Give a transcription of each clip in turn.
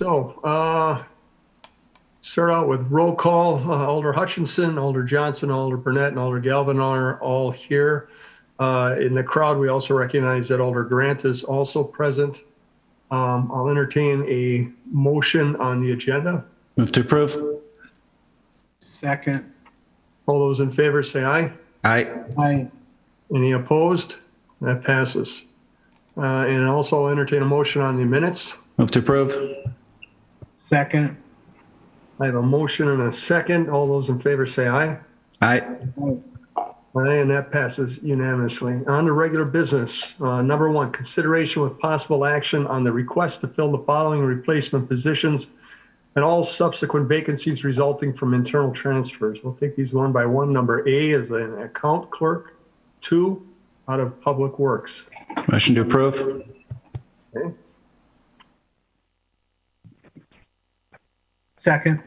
So, start out with roll call. Alder Hutchinson, Alder Johnson, Alder Burnett, and Alder Galvin are all here. In the crowd, we also recognize that Alder Grant is also present. I'll entertain a motion on the agenda. Move to approve. Second. All those in favor say aye. Aye. Aye. Any opposed? That passes. And also I'll entertain a motion on the minutes. Move to approve. Second. I have a motion and a second. All those in favor say aye. Aye. Aye, and that passes unanimously. On to regular business. Number one, consideration with possible action on the request to fill the following replacement positions and all subsequent vacancies resulting from internal transfers. We'll take these one by one. Number A is an account clerk. 2, out of Public Works. Motion to approve. Okay. Second.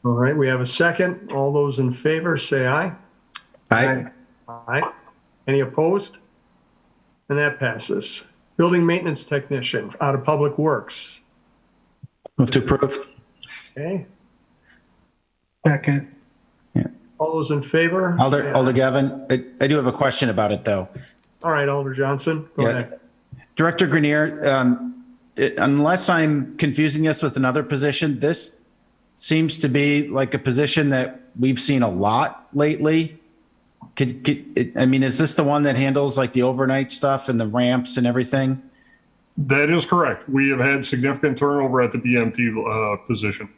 All right, we have a second. All those in favor say aye. Aye. Aye. Any opposed? And that passes. Building maintenance technician, out of Public Works. Move to approve. Okay. Second. All those in favor? Alder Gavin, I do have a question about it though. All right, Alder Johnson, go ahead. Director Grenier, unless I'm confusing this with another position, this seems to be like a position that we've seen a lot lately. I mean, is this the one that handles like the overnight stuff and the ramps and everything? That is correct. We have had significant turnover at the BMT position.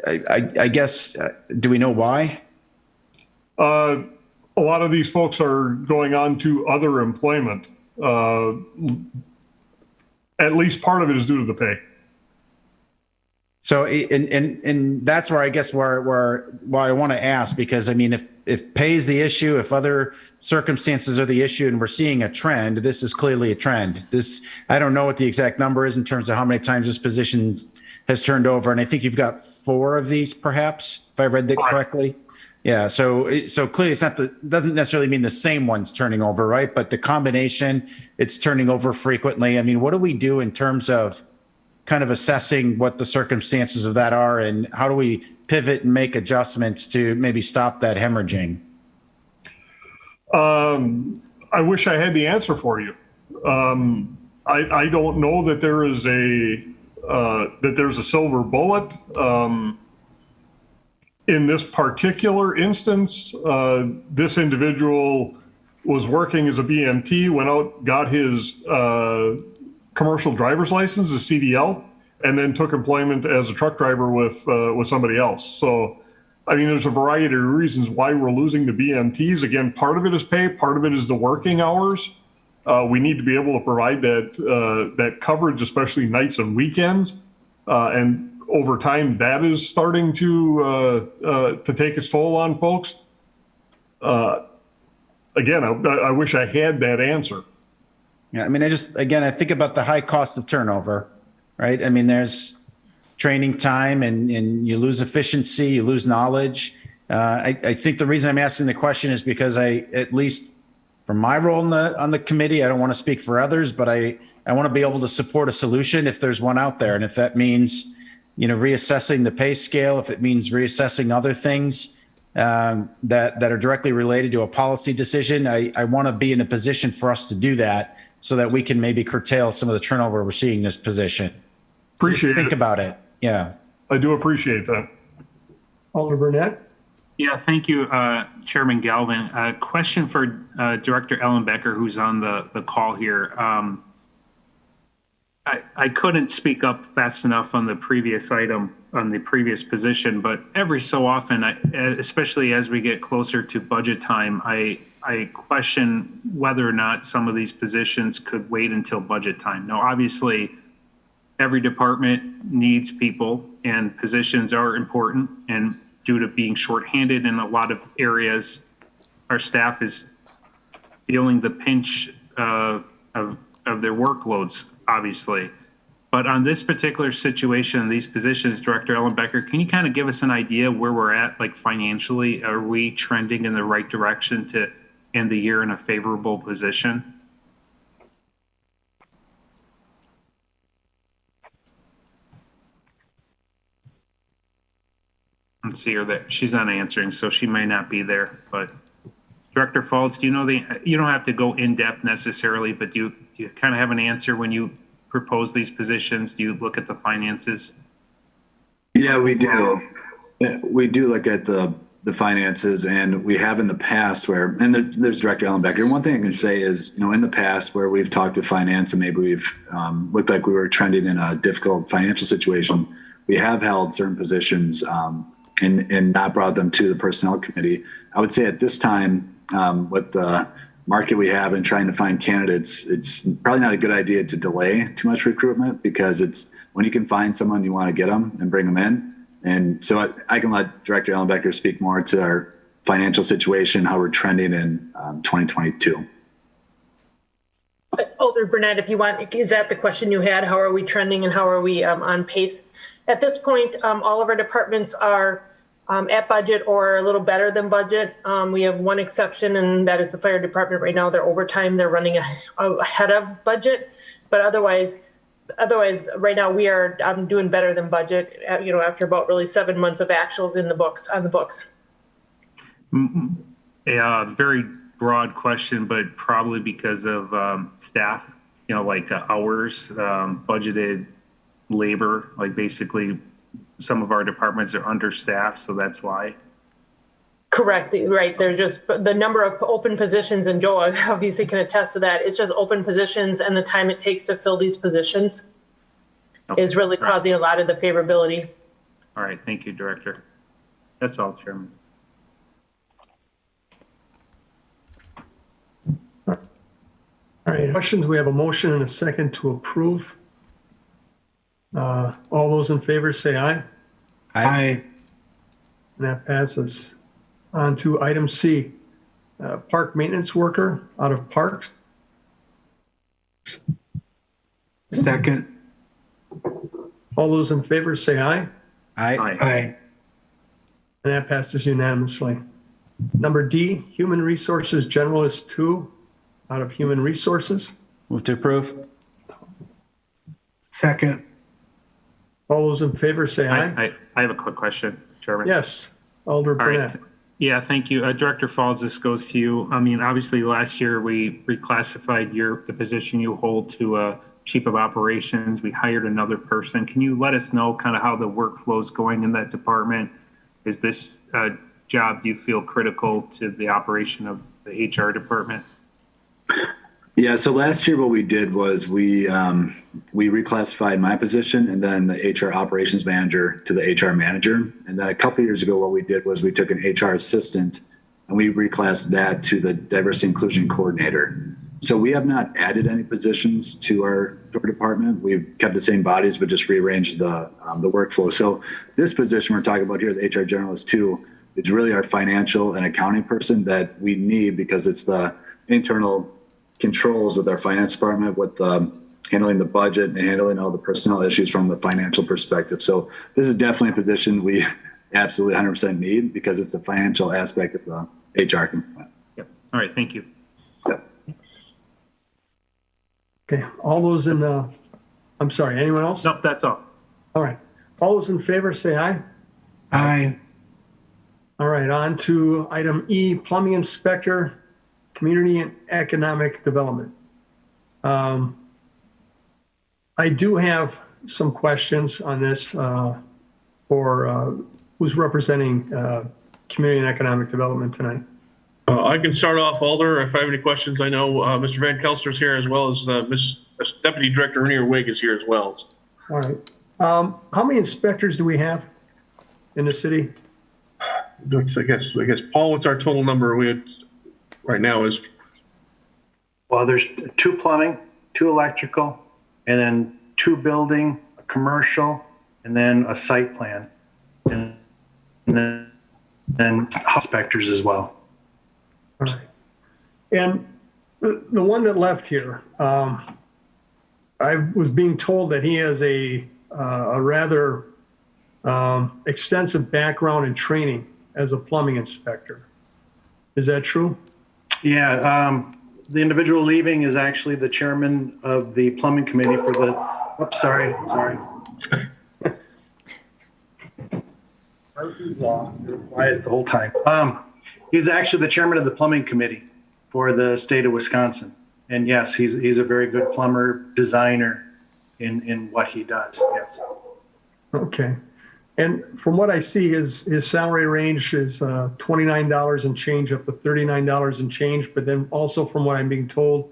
I guess, do we know why? A lot of these folks are going on to other employment. At least part of it is due to the pay. So, and that's where I guess why I want to ask, because I mean, if pay is the issue, if other circumstances are the issue, and we're seeing a trend, this is clearly a trend. I don't know what the exact number is in terms of how many times this position has turned over. And I think you've got 4 of these, perhaps, if I read that correctly. Yeah. So clearly doesn't necessarily mean the same one's turning over, right? But the combination, it's turning over frequently. I mean, what do we do in terms of kind of assessing what the circumstances of that are, and how do we pivot and make adjustments to maybe stop that hemorrhaging? I wish I had the answer for you. I don't know that there's a silver bullet. In this particular instance, this individual was working as a BMT, went out, got his commercial driver's license, a CDL, and then took employment as a truck driver with somebody else. So, I mean, there's a variety of reasons why we're losing the BMTs. Again, part of it is pay, part of it is the working hours. We need to be able to provide that coverage, especially nights and weekends. And over time, that is starting to take its toll on folks. Again, I wish I had that answer. Yeah, I mean, I think about the high cost of turnover, right? I mean, there's training time and you lose efficiency, you lose knowledge. I think the reason I'm asking the question is because at least from my role on the committee, I don't want to speak for others, but I want to be able to support a solution if there's one out there. And if that means, reassessing the pay scale, if it means reassessing other things that are directly related to a policy decision, I want to be in a position for us to do that so that we can maybe curtail some of the turnover we're seeing in this position. Appreciate it. Think about it. Yeah. I do appreciate that. Alder Burnett? Yeah, thank you, Chairman Galvin. A question for Director Ellenbecker, who's on the call here. I couldn't speak up fast enough on the previous item, on the previous position, but every so often, especially as we get closer to budget time, I question whether or not some of these positions could wait until budget time. Now, obviously, every department needs people and positions are important, and due to being shorthanded in a lot of areas, our staff is feeling the pinch of their workloads, obviously. But on this particular situation, these positions, Director Ellenbecker, can you kind of give us an idea where we're at, like financially? Are we trending in the right direction to end the year in a favorable position? let's see her that she's not answering, so she may not be there. But Director Falls, do you know you don't have to go in depth necessarily, but do you kind of have an answer when you propose these positions? Do you look at the finances? Yeah, we do. We do look at the finances, and we have in the past where, and there's Director Ellenbecker. And one thing I can say is, in the past where we've talked to finance and maybe we've looked like we were trending in a difficult financial situation, we have held certain positions and not brought them to the personnel committee. I would say at this time, with the market we have and trying to find candidates, it's probably not a good idea to delay too much recruitment, because it's when you can find someone, you want to get them and bring them in. And so I can let Director Ellenbecker speak more to our financial situation, how we're trending in 2022. Alder Burnett, if you want, is that the question you had? How are we trending and how are we on pace? At this point, all of our departments are at budget or a little better than budget. We have one exception, and that is the fire department. Right now, they're overtime. They're running ahead of budget, but otherwise, right now we are doing better than budget. After about really 7 months of actuals on the books. A very broad question, but probably because of staff. Like hours, budgeted labor. Like basically, some of our departments are understaffed, so that's why. Correct. Right. There's just the number of open positions, and Joe obviously can attest to that. It's just open positions, and the time it takes to fill these positions is really causing a lot of the favorability. All right. Thank you, Director. That's all, Chairman. All right, questions? We have a motion and a second to approve. All those in favor say aye. Aye. And that passes. On to item C, park maintenance worker out of parks. Second. All those in favor say aye. Aye. Aye. And that passes unanimously. Number D, human resources generalist 2 out of human resources. Move to approve. Second. All those in favor say aye. I have a quick question, Chairman. Yes, Alder All right. Burnett. Yeah, thank you. Director Falls, this goes to you. I mean, obviously last year we reclassified the position you hold to Chief of Operations. We hired another person. Can you let us know kind of how the workflow is going in that department? Is this job, do you feel, critical to the operation of the HR department? Yeah, so last year what we did was we reclassified my position and then the HR operations manager to the HR manager. And then a couple of years ago, what we did was we took an HR assistant and we reclassed that to the diversity inclusion coordinator. So we have not added any positions to our department. We've kept the same bodies, but just rearranged the workflow. So this position we're talking about here, the HR generalist 2, it's really our financial and accounting person that we need because it's the internal controls with our finance department, with handling the budget and handling all the personnel issues from the financial perspective. So this is definitely a position we absolutely 100% need because it's the financial aspect of the HR component. Yep. All right. Thank you. Yep. Okay, all those in I'm sorry, anyone else? Nope, that's all. All right, all those in favor say aye. Aye. All right, on to item E, plumbing inspector, community and economic development. I do have some questions on this for who's representing community and economic development tonight. I can start off, Alder. If I have any questions, I know Mr. Van Kelster's here, as well as Deputy Director Renier Wig is here as well. All right. How many inspectors do we have in the city? I guess, Paul, what's our total number we had right now is? Well, there's 2 plumbing, 2 electrical, and then 2 building, a commercial, and then a site plan, and then inspectors as well. All right. And the one that left here, I was being told that he has a rather extensive background and training as a plumbing inspector. Is that true? Yeah, the individual leaving is actually the chairman of the plumbing committee for the, oops, sorry. Murphy's Law. You're quiet the whole time. He's actually the chairman of the plumbing committee for the state of Wisconsin. And yes, he's a very good plumber, designer in what he does. Yes. Okay. And from what I see, his salary range is $29 and change up to $39 and change. But then also from what I'm being told,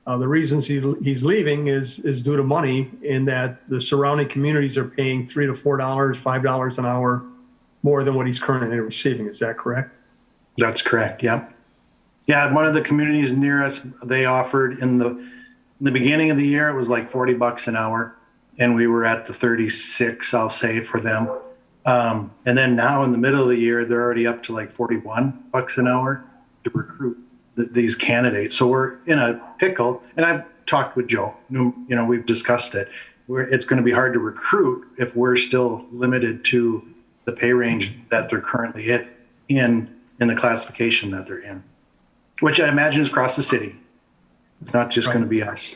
the reasons he's leaving is due to money, in that the surrounding communities are paying $3 to $4, $5 an hour more than what he's currently receiving. Is that correct? That's correct. Yep. Yeah. One of the communities near us, they offered in the beginning of the year, it was like $40 an hour. And we were at the 36, I'll say, for them. And then now in the middle of the year, they're already up to like $41 an hour to recruit these candidates. So we're in a pickle. And I've talked with Joe, we've discussed it. It's going to be hard to recruit if we're still limited to the pay range that they're currently in the classification that they're in, which I imagine is across the city. It's not just going to be us.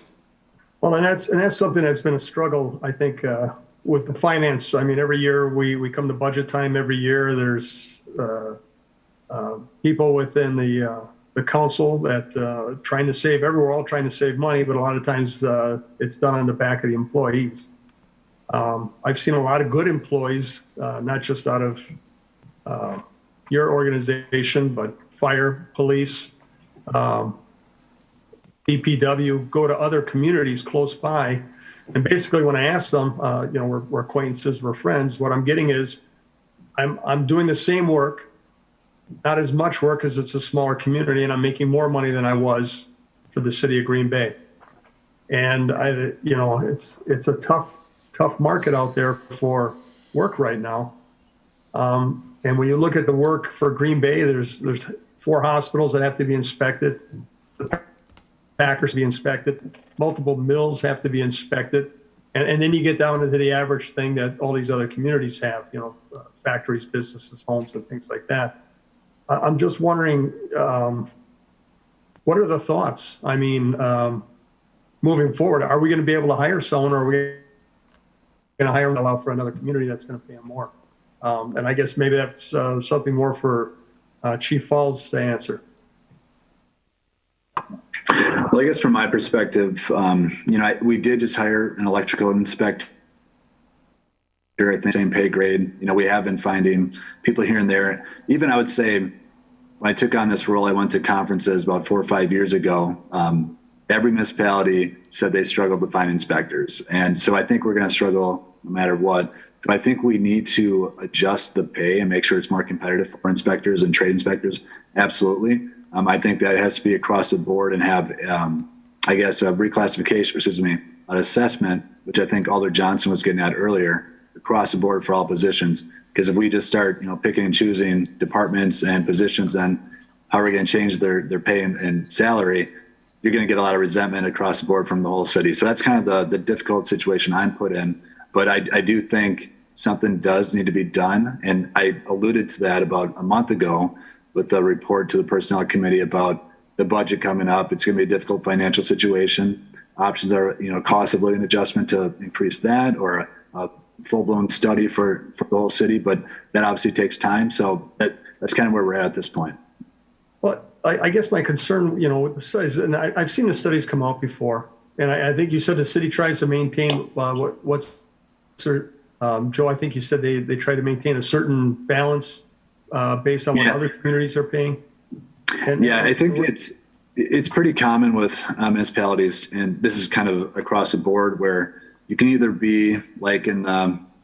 Well, and that's something that's been a struggle, I think, with the finance. I mean, every year we come to budget time. Every year there's people within the council that trying to save. We're all trying to save money, but a lot of times it's done on the back of the employees. I've seen a lot of good employees, not just out of your organization, but fire, police, DPW, go to other communities close by. And basically when I ask them, we're acquaintances, we're friends, what I'm getting is I'm doing the same work, not as much work because it's a smaller community, and I'm making more money than I was for the city of Green Bay. And it's a tough market out there for work right now. And when you look at the work for Green Bay, there's 4 hospitals that have to be inspected. The Packers be inspected. Multiple mills have to be inspected. And then you get down into the average thing that all these other communities have, factories, businesses, homes, and things like that. I'm just wondering, what are the thoughts? I mean, moving forward, are we going to be able to hire someone, or are we going to hire them out for another community that's going to pay them more? And I guess maybe that's something more for Chief Falls to answer. Well, I guess from my perspective, we did just hire an electrical inspector. I think same pay grade. We have been finding people here and there. Even I would say, when I took on this role, I went to conferences about 4 or 5 years ago. Every municipality said they struggled to find inspectors, and so I think we're going to struggle no matter what. Do I think we need to adjust the pay and make sure it's more competitive for inspectors and trade inspectors? Absolutely. I think that it has to be across the board and have, a reclassification, an assessment, which I think Alder Johnson was getting at earlier, across the board for all positions. Because if we just start, picking and choosing departments and positions, then how are we going to change their pay and salary? You're going to get a lot of resentment across the board from the whole city. So that's kind of the difficult situation I'm put in. But I do think something does need to be done. And I alluded to that about a month ago with the report to the Personnel Committee about the budget coming up. It's going to be a difficult financial situation. Options are, cost of living adjustment to increase that, or a full-blown study for the whole city. But that obviously takes time. So that's kind of where we're at this point. Well, I guess my concern, with the studies, and I've seen the studies come out before, and I think you said the city tries to maintain Joe, I think you said they try to maintain a certain balance based on what other communities are paying. I think it's pretty common with municipalities, and this is kind of across the board, where you can either be like in,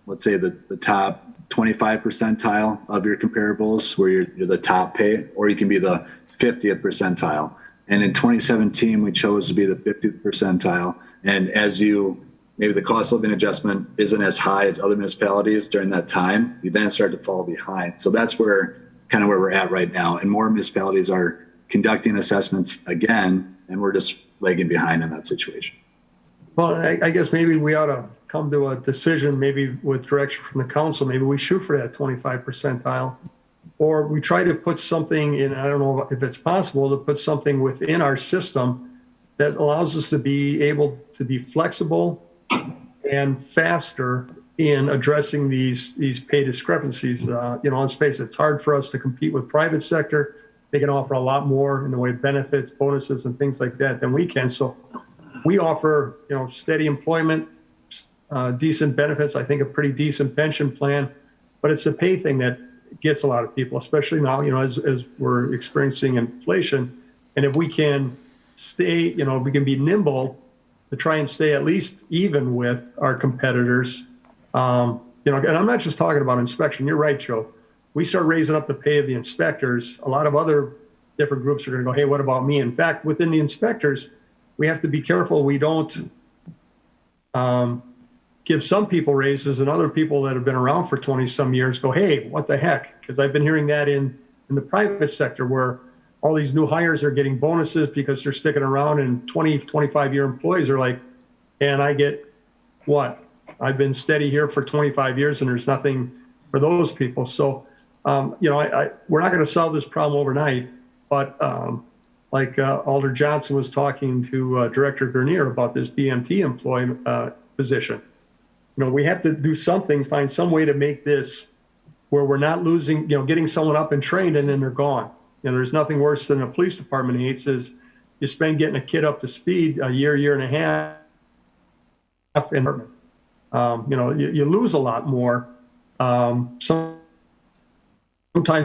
let's say the top 25 percentile of your comparables, where you're the top pay, or you can be the 50th percentile. And in 2017, we chose to be the 50th percentile. And maybe the cost of living adjustment isn't as high as other municipalities during that time, you then start to fall behind. So that's where we're at right now. And more municipalities are conducting assessments again, and we're just lagging behind in that situation. Well, I guess maybe we ought to come to a decision, maybe with direction from the council. Maybe we shoot for that 25 percentile, or we try to put something in, I don't know if it's possible to put something within our system that allows us to be able to be flexible and faster in addressing these pay discrepancies. Let's face it, it's hard for us to compete with private sector. They can offer a lot more in the way of benefits, bonuses, and things like that than we can. So we offer, steady employment, decent benefits, I think a pretty decent pension plan, but it's a pay thing that gets a lot of people, especially now, as we're experiencing inflation. And if we can stay, if we can be nimble to try and stay at least even with our competitors, and I'm not just talking about inspection. You're right, Joe. We start raising up the pay of the inspectors, a lot of other different groups are going to go, hey, what about me? In fact, within the inspectors, we have to be careful we don't give some people raises and other people that have been around for 20 some years go, hey, what the heck? Because I've been hearing that in the private sector where all these new hires are getting bonuses because they're sticking around, and 20, 25-year employees are like, and I get what? I've been steady here for 25 years and there's nothing for those people. So, we're not going to solve this problem overnight, but like Alder Johnson was talking to Director Grenier about this BMT employee position. We have to do something, find some way to make this where we're not losing, getting someone up and trained and then they're gone. There's nothing worse than a police department hates is you spend getting a kid up to speed a year and a half, and you lose a lot more. Sometimes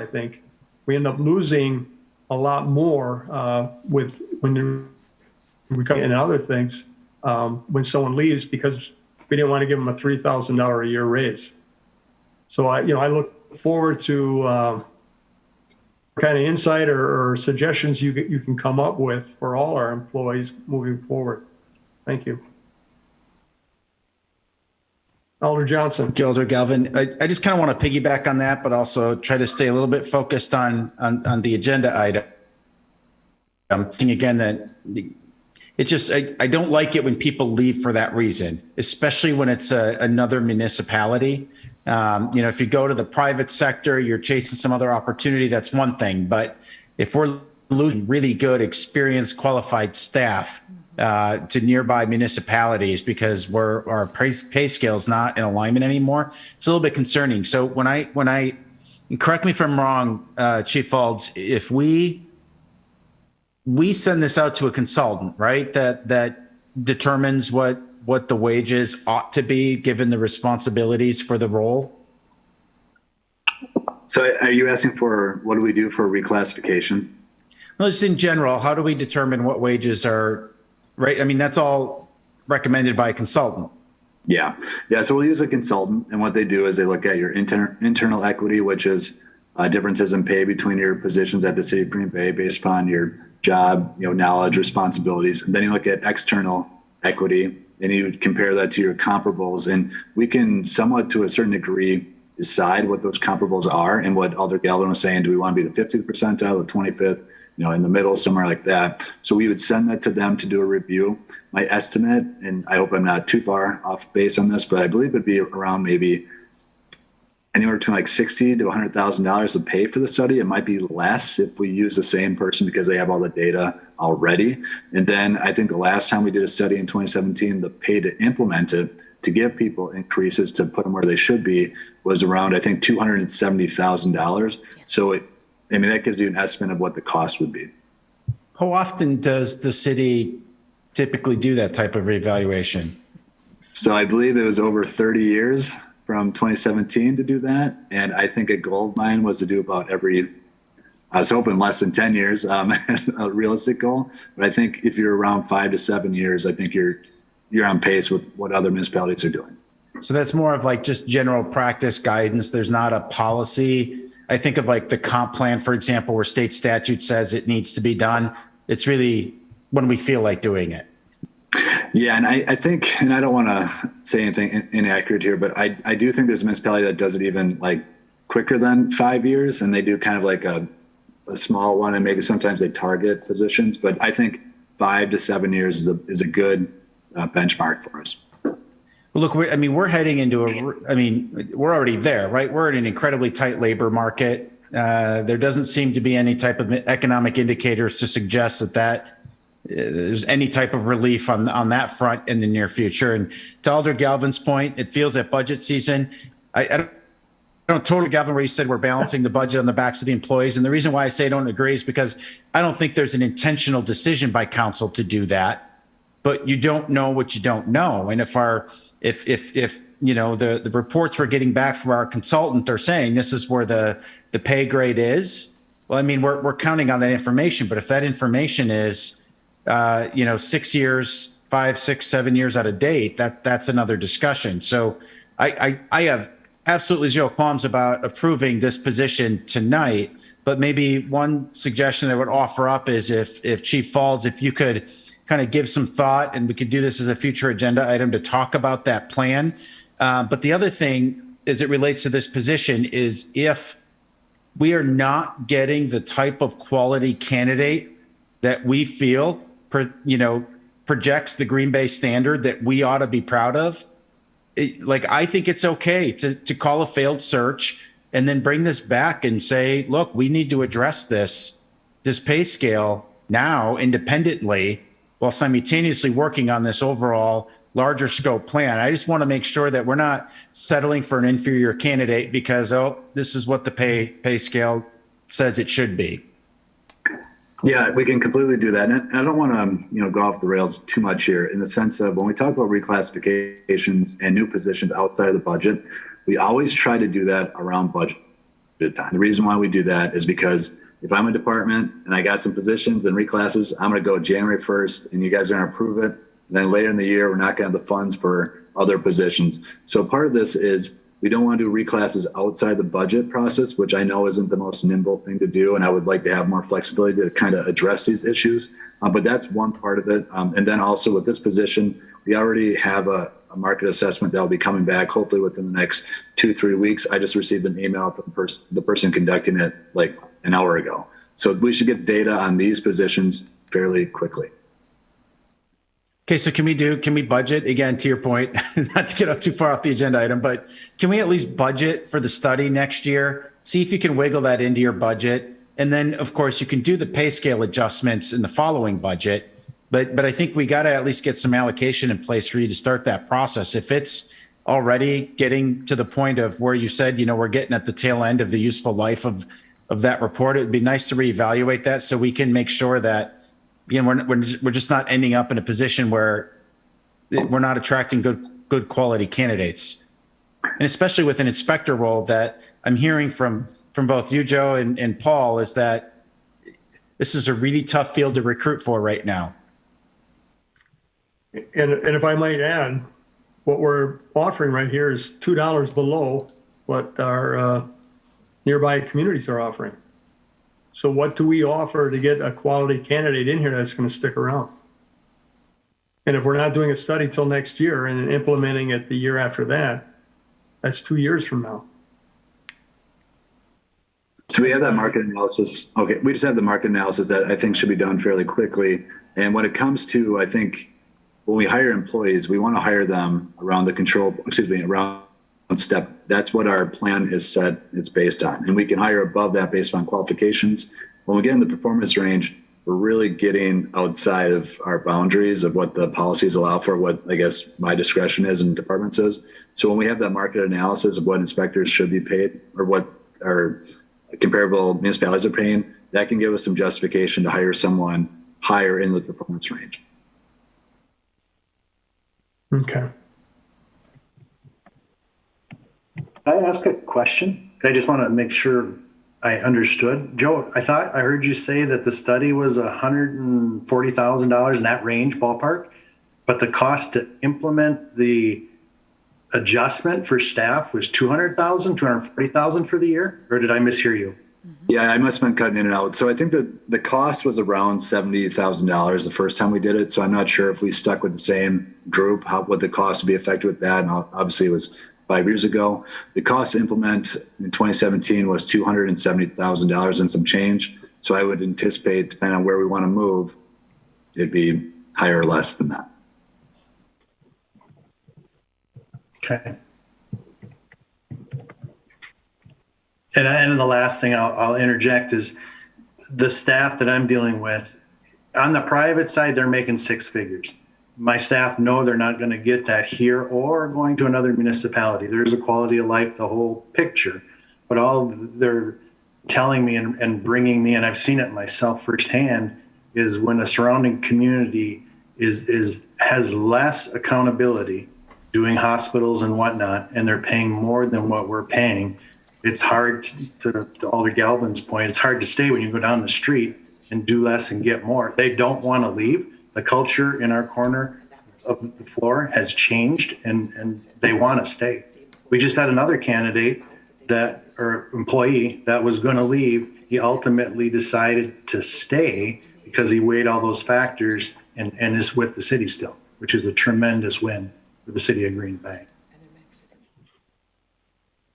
I think we end up losing a lot more with when we come in other things when someone leaves because we didn't want to give them a $3,000 a year raise. So I look forward to kind of insight or suggestions you can come up with for all our employees moving forward. Thank you. Alder Johnson. Gilder Galvin, I just kind of want to piggyback on that, but also try to stay a little bit focused on the agenda item. I'm thinking again that it's just, I don't like it when people leave for that reason, especially when it's another municipality. If you go to the private sector, you're chasing some other opportunity, that's one thing. But if we're losing really good, experienced, qualified staff to nearby municipalities because our pay scale is not in alignment anymore, it's a little bit concerning. So when I correct me if I'm wrong, Chief Faulds, if we send this out to a consultant, right, that determines what the wages ought to be given the responsibilities for the role? So are you asking for what do we do for reclassification? No, just in general, how do we determine what wages are right? I mean, that's all recommended by a consultant. Yeah. So we'll use a consultant, and what they do is they look at your internal equity, which is differences in pay between your positions at the city of Green Bay based upon your job, knowledge, responsibilities. And then you look at external equity and you compare that to your comparables. And we can somewhat, to a certain degree, decide what those comparables are. And what Alder Galvin was saying, do we want to be the 50th percentile, the 25th, in the middle, somewhere like that. So we would send that to them to do a review. My estimate, and I hope I'm not too far off base on this, but I believe it'd be around maybe anywhere between like $60,000 to $100,000 to pay for the study. It might be less if we use the same person because they have all the data already. And then I think the last time we did a study in 2017, the pay to implement it, to give people increases to put them where they should be, was around, I think, $270,000. So that gives you an estimate of what the cost would be. How often does the city typically do that type of reevaluation? So I believe it was over 30 years from 2017 to do that. And I think a goal of mine was to do about I was hoping less than 10 years, a realistic goal. But I think if you're around 5 to 7 years, I think you're on pace with what other municipalities are doing. So that's more of like just general practice guidance. There's not a policy. I think of like the comp plan, for example, where state statute says it needs to be done. It's really when we feel like doing it. Yeah, and I think, and I don't want to say anything inaccurate here, but I do think there's a municipality that does it even like quicker than 5 years, and they do kind of like a small one, and maybe sometimes they target positions. But I think 5 to 7 years is a good benchmark for us. Well, look, we're heading into we're already there, right? We're in an incredibly tight labor market. There doesn't seem to be any type of economic indicators to suggest that there's any type of relief on that front in the near future. And to Alder Galvin's point, it feels at budget season. I don't totally, Galvin, where you said we're balancing the budget on the backs of the employees. And the reason why I say I don't agree is because I don't think there's an intentional decision by council to do that. But you don't know what you don't know. And if you know, the reports we're getting back from our consultant are saying this is where the pay grade is, well, I mean, we're counting on that information. But if that information is, you know, 6 years, 5, 6, 7 years out of date, that's another discussion. So I have absolutely zero qualms about approving this position tonight. But maybe one suggestion I would offer up is if Chief Faulds, if you could kind of give some thought, and we could do this as a future agenda item to talk about that plan. But the other thing as it relates to this position is if we are not getting the type of quality candidate that we feel, you know, projects the Green Bay standard that we ought to be proud of, I think it's okay to call a failed search and then bring this back and say, look, we need to address this pay scale now independently, while simultaneously working on this overall larger scope plan. I just want to make sure that we're not settling for an inferior candidate because, oh, this is what the pay scale says it should be. Yeah, we can completely do that. And I don't want to, go off the rails too much here in the sense of when we talk about reclassifications and new positions outside of the budget, we always try to do that around budget time. The reason why we do that is because if I'm a department and I got some positions and reclasses, I'm going to go January 1st and you guys are going to approve it. And then later in the year, we're not going to have the funds for other positions. So part of this is we don't want to do reclasses outside the budget process, which I know isn't the most nimble thing to do. And I would like to have more flexibility to kind of address these issues. But that's one part of it. And then also with this position, we already have a market assessment that will be coming back hopefully within the next 2-3 weeks. I just received an email from the person conducting it like an hour ago. So we should get data on these positions fairly quickly. Okay, so can we budget, again, to your point, not to get too far off the agenda item, but can we at least budget for the study next year? See if you can wiggle that into your budget. And then, of course, you can do the pay scale adjustments in the following budget. But I think we got to at least get some allocation in place for you to start that process. If it's already getting to the point of where you said, we're getting at the tail end of the useful life of that report, it'd be nice to reevaluate that so we can make sure that we're just not ending up in a position where we're not attracting good quality candidates. And especially with an inspector role that I'm hearing from both you, Joe, and Paul, is that this is a really tough field to recruit for right now. And if I might add, what we're offering right here is $2 below what our nearby communities are offering. So what do we offer to get a quality candidate in here that's going to stick around? And if we're not doing a study till next year and then implementing it the year after that, that's 2 years from now. So we have that market analysis. Okay, we just have the market analysis that I think should be done fairly quickly. And when it comes to, I think, when we hire employees, we want to hire them around around step. That's what our plan is set. It's based on, and we can hire above that based on qualifications. When we get in the performance range, we're really getting outside of our boundaries of what the policies allow for, what I guess my discretion is and department says. So when we have that market analysis of what inspectors should be paid or what our comparable municipalities are paying, that can give us some justification to hire someone higher in the performance range. Okay. Can I ask a question? I just want to make sure I understood. Joe, I thought I heard you say that the study was $140,000 in that range ballpark, but the cost to implement the adjustment for staff was $200,000, $240,000 for the year? Or did I mishear you? Yeah, I must have been cutting in and out. So I think that the cost was around $70,000 the first time we did it. So I'm not sure if we stuck with the same group, what the cost would be affected with that. And obviously it was 5 years ago. The cost to implement in 2017 was $270,000 and some change. So I would anticipate, depending on where we want to move, it'd be higher or less than that. Okay. And the last thing I'll interject is the staff that I'm dealing with, on the private side, they're making six figures. My staff know they're not going to get that here or going to another municipality. There's a quality of life, the whole picture. But all they're telling me and bringing me, and I've seen it myself firsthand, is when a surrounding community has less accountability doing hospitals and whatnot, and they're paying more than what we're paying. It's hard to Alder Galvin's point, it's hard to stay when you go down the street and do less and get more. They don't want to leave. The culture in our corner of the floor has changed and they want to stay. We just had another candidate or employee that was going to leave. He ultimately decided to stay because he weighed all those factors and is with the city still, which is a tremendous win for the city of Green Bay.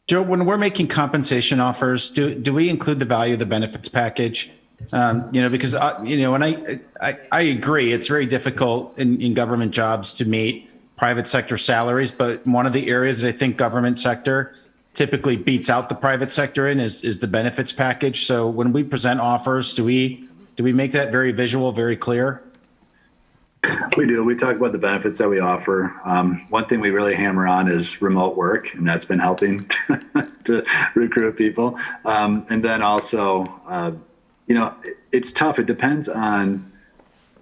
Joe, when we're making compensation offers, do we include the value of the benefits package? Because and I agree, it's very difficult in government jobs to meet private sector salaries, but one of the areas that I think government sector typically beats out the private sector in is the benefits package. So when we present offers, do we make that very visual, very clear? We do. We talk about the benefits that we offer. One thing we really hammer on is remote work, and that's been helping to recruit people. And then also, it's tough. It depends on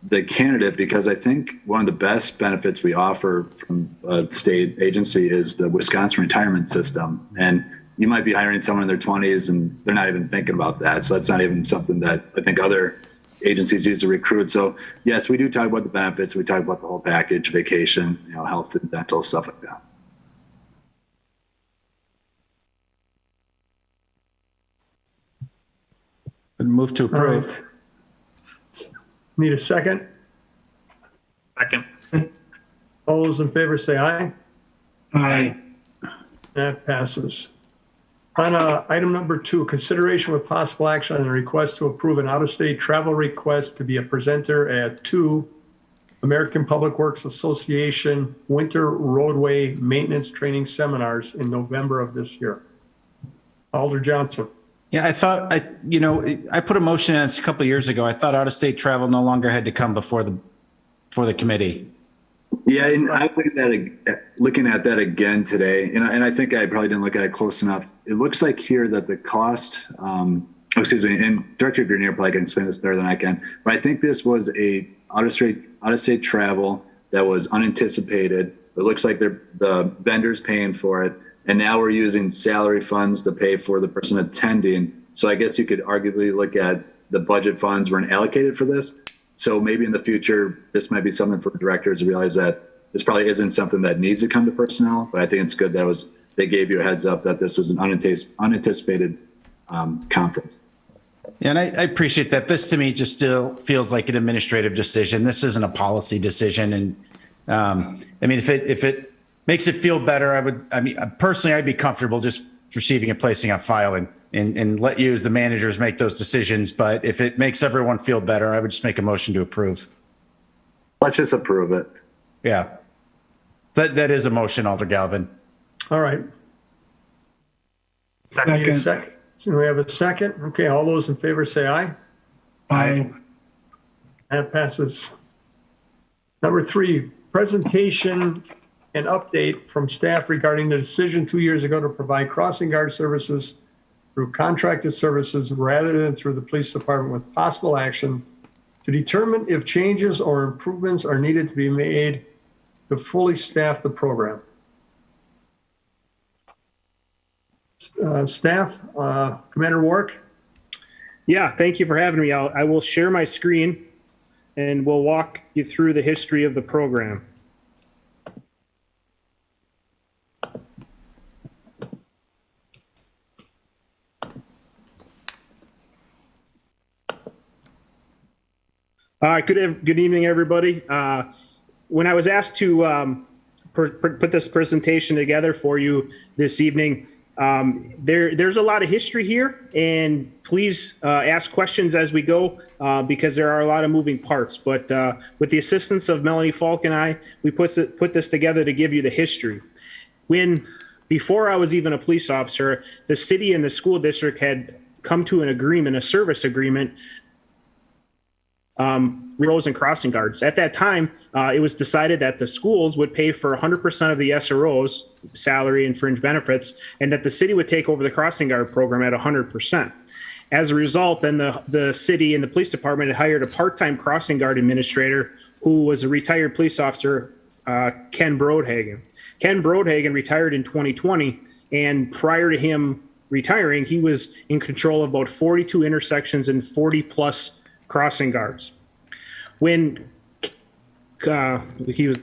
the candidate, because I think one of the best benefits we offer from a state agency is the Wisconsin retirement system. And you might be hiring someone in their 20s and they're not even thinking about that. So that's not even something that I think other agencies use to recruit. So yes, we do talk about the benefits. We talk about the whole package, vacation, health and dental, stuff like that. Move to approve. All right. Need a second? Second. All those in favor say aye. Aye. That passes. On item number 2, consideration with possible action on the request to approve an out-of-state travel request to be a presenter at 2 American Public Works Association Winter Roadway Maintenance Training Seminars in November of this year. Alder Johnson. Yeah, I thought, I put a motion in this a couple of years ago. I thought out-of-state travel no longer had to come before the committee. Yeah, and I was looking at that again today, and I think I probably didn't look at it close enough. It looks like here that the cost, and Director Grenier probably can explain this better than I can, but I think this was a out-of-state travel that was unanticipated. It looks like the vendor's paying for it, and now we're using salary funds to pay for the person attending. So I guess you could arguably look at the budget funds weren't allocated for this. So maybe in the future, this might be something for directors to realize that this probably isn't something that needs to come to personnel, but I think it's good that they gave you a heads up that this was an unanticipated conference. Yeah, and I appreciate that. This to me just still feels like an administrative decision. This isn't a policy decision. And if it makes it feel better, personally, I'd be comfortable just receiving and placing on file and let you as the managers make those decisions. But if it makes everyone feel better, I would just make a motion to approve. Let's just approve it. Yeah. That is a motion, Alder Galvin. All right. Need a second. So we have a second. Okay, all those in favor say aye. Aye. That passes. Number 3, presentation and update from staff regarding the decision 2 years ago to provide crossing guard services through contracted services rather than through the police department, with possible action to determine if changes or improvements are needed to be made to fully staff the program. Staff, Commander Warwick. Yeah, thank you for having me. I will share my screen and we'll walk you through the history of the program. Good evening, everybody. When I was asked to put this presentation together for you this evening, there's a lot of history here, and please ask questions as we go because there are a lot of moving parts. But with the assistance of Melanie Falk and I, we put this together to give you the history. Before I was even a police officer, the city and the school district had come to an agreement, a service agreement, rows and crossing guards. At that time, it was decided that the schools would pay for 100% of the SROs, salary and fringe benefits, and that the city would take over the crossing guard program at 100%. As a result, then the city and the police department had hired a part-time crossing guard administrator who was a retired police officer, Ken Brodhagen. Ken Brodhagen retired in 2020, and prior to him retiring, he was in control of about 42 intersections and 40 plus crossing guards. When he was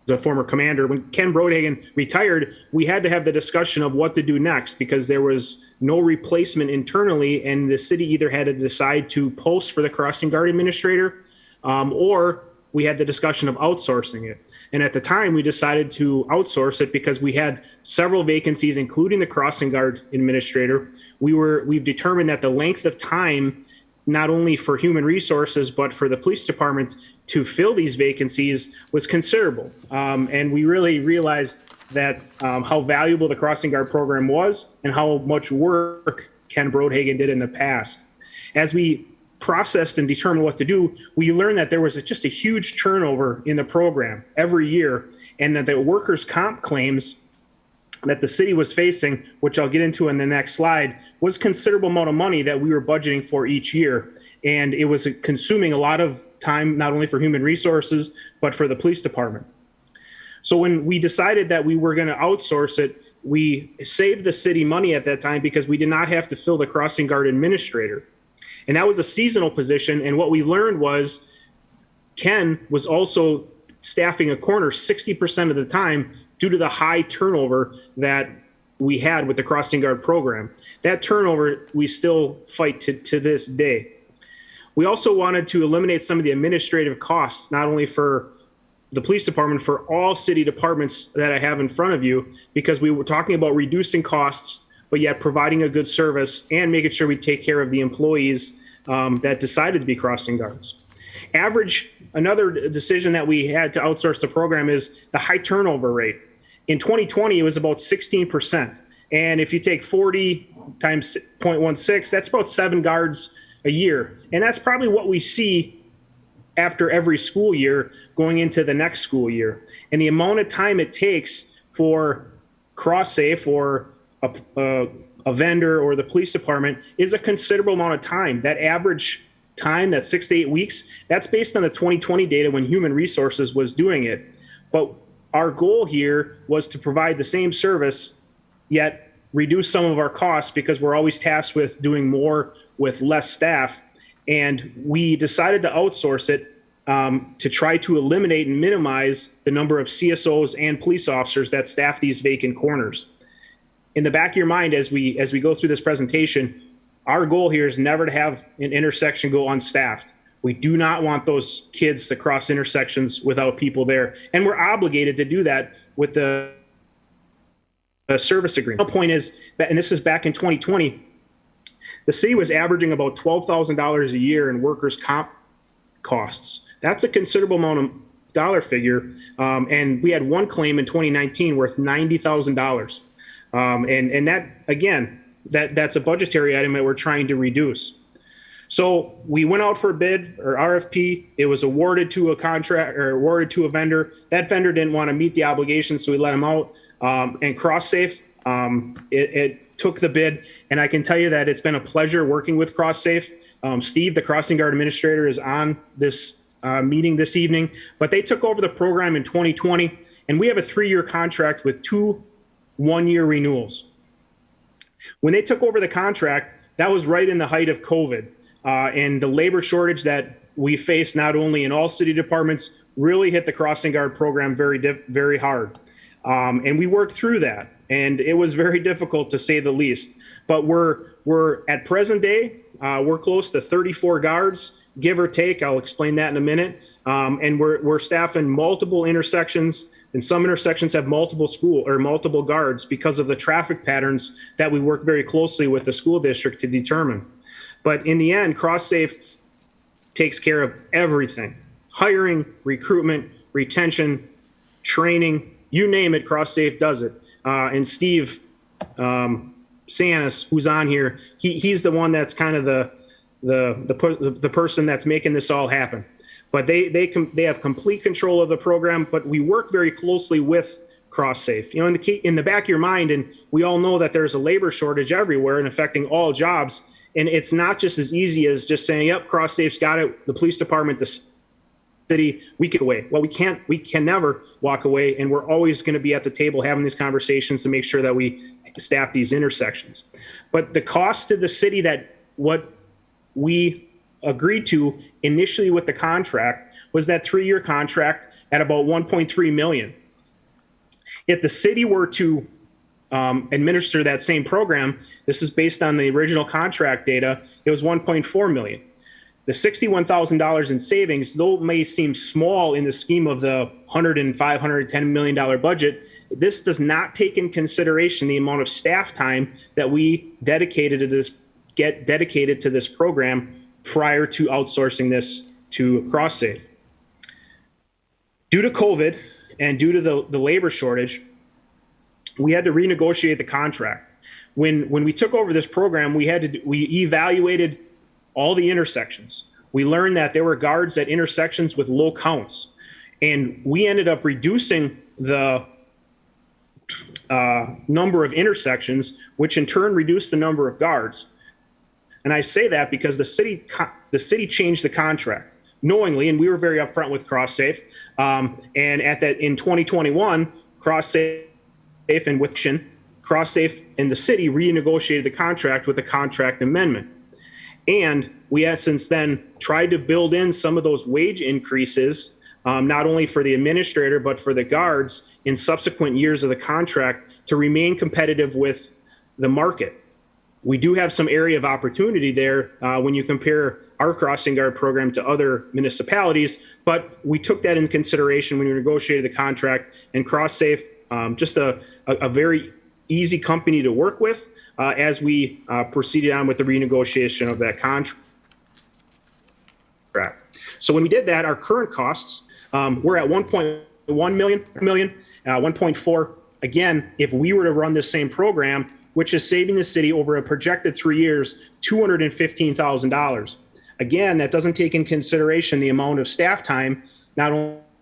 a former commander, when Ken Brodhagen retired, we had to have the discussion of what to do next because there was no replacement internally, and the city either had to decide to post for the crossing guard administrator, or we had the discussion of outsourcing it. And at the time, we decided to outsource it because we had several vacancies, including the crossing guard administrator. We've determined that the length of time, not only for human resources, but for the police department to fill these vacancies was considerable. And we really realized that how valuable the crossing guard program was and how much work Ken Brodhagen did in the past. As we processed and determined what to do, we learned that there was just a huge turnover in the program every year, and that the workers' comp claims that the city was facing, which I'll get into in the next slide, was a considerable amount of money that we were budgeting for each year. And it was consuming a lot of time, not only for human resources, but for the police department. So when we decided that we were going to outsource it, we saved the city money at that time because we did not have to fill the crossing guard administrator. And that was a seasonal position. And what we learned was Ken was also staffing a corner 60% of the time due to the high turnover that we had with the crossing guard program. That turnover, we still fight to this day. We also wanted to eliminate some of the administrative costs, not only for the police department, for all city departments that I have in front of you, because we were talking about reducing costs, but yet providing a good service and making sure we take care of the employees that decided to be crossing guards. Another decision that we had to outsource the program is the high turnover rate. In 2020, it was about 16%. And if you take 40 times 0.16, that's about 7 guards a year. And that's probably what we see after every school year going into the next school year. And the amount of time it takes for CrossSafe or a vendor or the police department is a considerable amount of time. That average time, that 6 to 8 weeks, that's based on the 2020 data when Human Resources was doing it. But our goal here was to provide the same service, yet reduce some of our costs because we're always tasked with doing more with less staff. And we decided to outsource it to try to eliminate and minimize the number of CSOs and police officers that staff these vacant corners. In the back of your mind, as we go through this presentation, our goal here is never to have an intersection go unstaffed. We do not want those kids to cross intersections without people there. And we're obligated to do that with the service agreement. The point is that, and this is back in 2020, the city was averaging about $12,000 a year in workers' comp costs. That's a considerable amount of dollar figure. And we had one claim in 2019 worth $90,000. And that, again, that's a budgetary item that we're trying to reduce. So we went out for a bid or RFP. It was awarded to a contract or awarded to a vendor. That vendor didn't want to meet the obligations, so we let them out. And CrossSafe, it took the bid. And I can tell you that it's been a pleasure working with CrossSafe. Steve, the crossing guard administrator, is on this meeting this evening. But they took over the program in 2020, and we have a 3-year contract with 2 one-year renewals. When they took over the contract, that was right in the height of COVID. And the labor shortage that we face not only in all city departments really hit the crossing guard program very hard. And we worked through that, and it was very difficult to say the least. But we're at present day, we're close to 34 guards, give or take. I'll explain that in a minute. And we're staffing multiple intersections, and some intersections have multiple guards because of the traffic patterns that we work very closely with the school district to determine. But in the end, CrossSafe takes care of everything: hiring, recruitment, retention, training, you name it, CrossSafe does it. And Steve Sanis, who's on here, he's the one that's kind of the person that's making this all happen. But they have complete control of the program, but we work very closely with CrossSafe. You know, in the back of your mind, and we all know that there's a labor shortage everywhere and affecting all jobs. And it's not just as easy as just saying, yep, CrossSafe's got it, the police department, the city, we can away. Well, we can never walk away, and we're always going to be at the table having these conversations to make sure that we staff these intersections. But the cost to the city, that what we agreed to initially with the contract, was that 3-year contract at about 1.3 million. If the city were to administer that same program, this is based on the original contract data, it was 1.4 million. The $61,000 in savings, though it may seem small in the scheme of the $110 million budget, this does not take in consideration the amount of staff time that we dedicated to this program prior to outsourcing this to CrossSafe. Due to COVID and due to the labor shortage, we had to renegotiate the contract. When we took over this program, we evaluated all the intersections. We learned that there were guards at intersections with low counts, and we ended up reducing the number of intersections, which in turn reduced the number of guards. And I say that because the city changed the contract knowingly, and we were very upfront with CrossSafe. And in 2021, CrossSafe and the city renegotiated the contract with a contract amendment. And we have since then tried to build in some of those wage increases, not only for the administrator, but for the guards in subsequent years of the contract to remain competitive with the market. We do have some area of opportunity there when you compare our crossing guard program to other municipalities, but we took that in consideration when we negotiated the contract. And CrossSafe, just a very easy company to work with as we proceeded on with the renegotiation of that contract. So when we did that, our current costs were at 1.1 million, 1.4. Again, if we were to run this same program, which is saving the city over a projected 3 years, $215,000. Again, that doesn't take in consideration the amount of staff time, not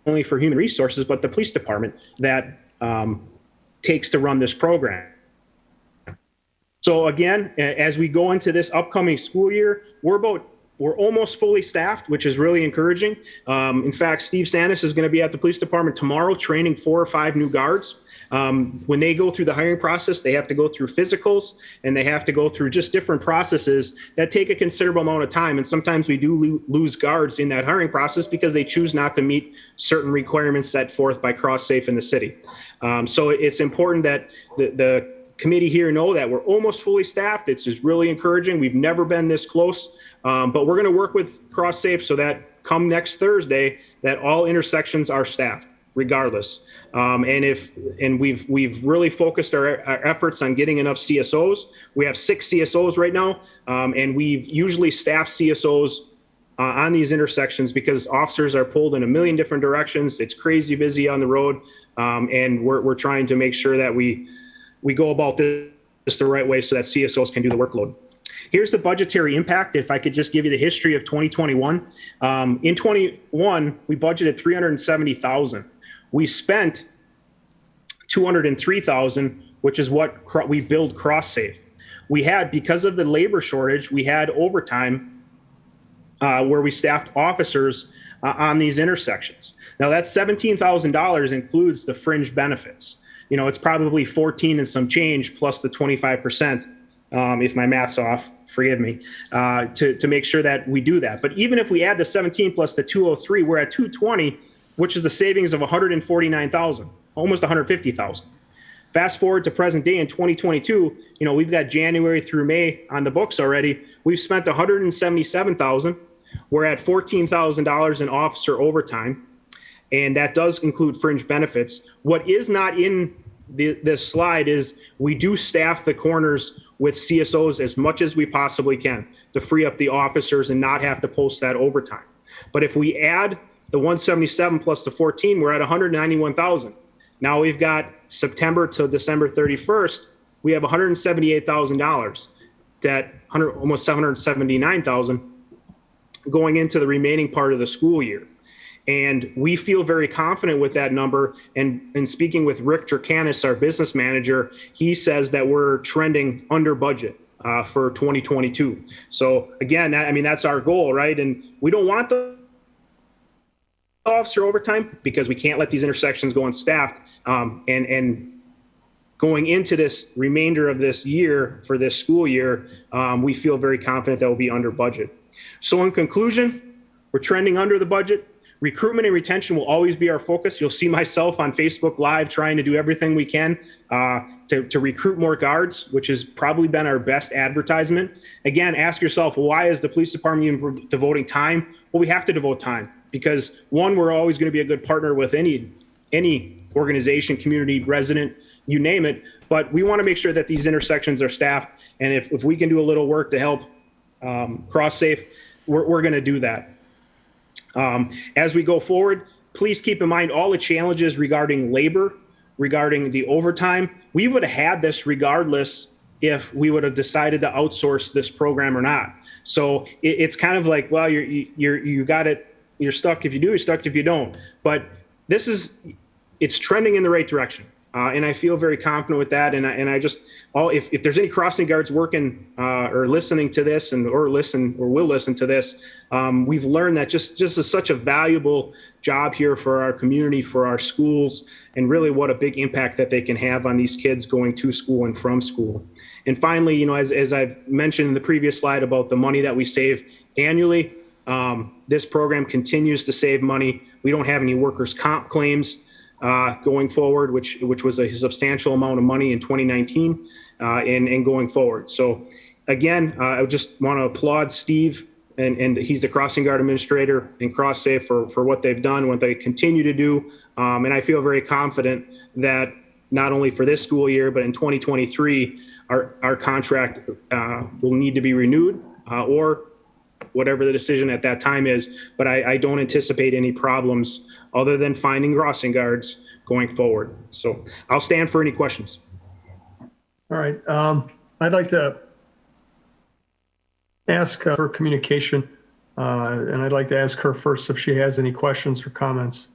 only for human resources, but the police department that takes to run this program. So again, as we go into this upcoming school year, we're almost fully staffed, which is really encouraging. In fact, Steve Sanis is going to be at the police department tomorrow training 4 or 5 new guards. When they go through the hiring process, they have to go through physicals and they have to go through just different processes that take a considerable amount of time. And sometimes we do lose guards in that hiring process because they choose not to meet certain requirements set forth by CrossSafe in the city. So it's important that the committee here know that we're almost fully staffed. It's just really encouraging. We've never been this close, but we're going to work with CrossSafe so that come next Thursday, that all intersections are staffed regardless. And we've really focused our efforts on getting enough CSOs. We have 6 CSOs right now, and we've usually staffed CSOs on these intersections because officers are pulled in a million different directions. It's crazy busy on the road, and we're trying to make sure that we go about this the right way so that CSOs can do the workload. Here's the budgetary impact. If I could just give you the history of 2021. In 21, we budgeted $370,000. We spent $203,000, which is what we billed CrossSafe. We had, because of the labor shortage, we had overtime where we staffed officers on these intersections. Now that $17,000 includes the fringe benefits. You know, it's probably 14 and some change plus the 25%, if my math's off, forgive me, to make sure that we do that. But even if we add the 17 plus the 203, we're at 220, which is a savings of 149,000, almost 150,000. Fast forward to present day in 2022, you know, we've got January through May on the books already. We've spent 177,000. We're at $14,000 in officer overtime, and that does include fringe benefits. What is not in this slide is we do staff the corners with CSOs as much as we possibly can to free up the officers and not have to post that overtime. But if we add the 177 plus the 14, we're at 191,000. Now we've got September to December 31st, we have $178,000. that almost 779,000 going into the remaining part of the school year. And we feel very confident with that number. And in speaking with Rick Turkanis, our business manager, he says that we're trending under budget for 2022. So again, that's our goal, right? And we don't want the officer overtime because we can't let these intersections go unstaffed. And going into this remainder of this year, for this school year, we feel very confident that we'll be under budget. So in conclusion, we're trending under the budget. Recruitment and retention will always be our focus. You'll see myself on Facebook Live trying to do everything we can to recruit more guards, which has probably been our best advertisement. Again, ask yourself, why is the police department even devoting time? Well, we have to devote time because, one, we're always going to be a good partner with any organization, community, resident, you name it. But we want to make sure that these intersections are staffed. And if we can do a little work to help cross-safe, we're going to do that. As we go forward, please keep in mind all the challenges regarding labor, regarding the overtime. We would have had this regardless if we would have decided to outsource this program or not. So it's kind of like, well, you got it. You're stuck if you do, you're stuck if you don't. But it's trending in the right direction. And I feel very confident with that. And I just, if there's any crossing guards working or listening to this or will listen to this, we've learned that just is such a valuable job here for our community, for our schools, and really what a big impact that they can have on these kids going to school and from school. And finally, as I've mentioned in the previous slide about the money that we save annually, this program continues to save money. We don't have any workers' comp claims going forward, which was a substantial amount of money in 2019 and going forward. So again, I just want to applaud Steve and he's the crossing guard administrator and CrossSafe for what they've done, what they continue to do. And I feel very confident that not only for this school year, but in 2023, our contract will need to be renewed or whatever the decision at that time is. But I don't anticipate any problems other than finding crossing guards going forward. So I'll stand for any questions. All right. I'd like to ask her communication, and I'd like to ask her first if she has any questions or comments.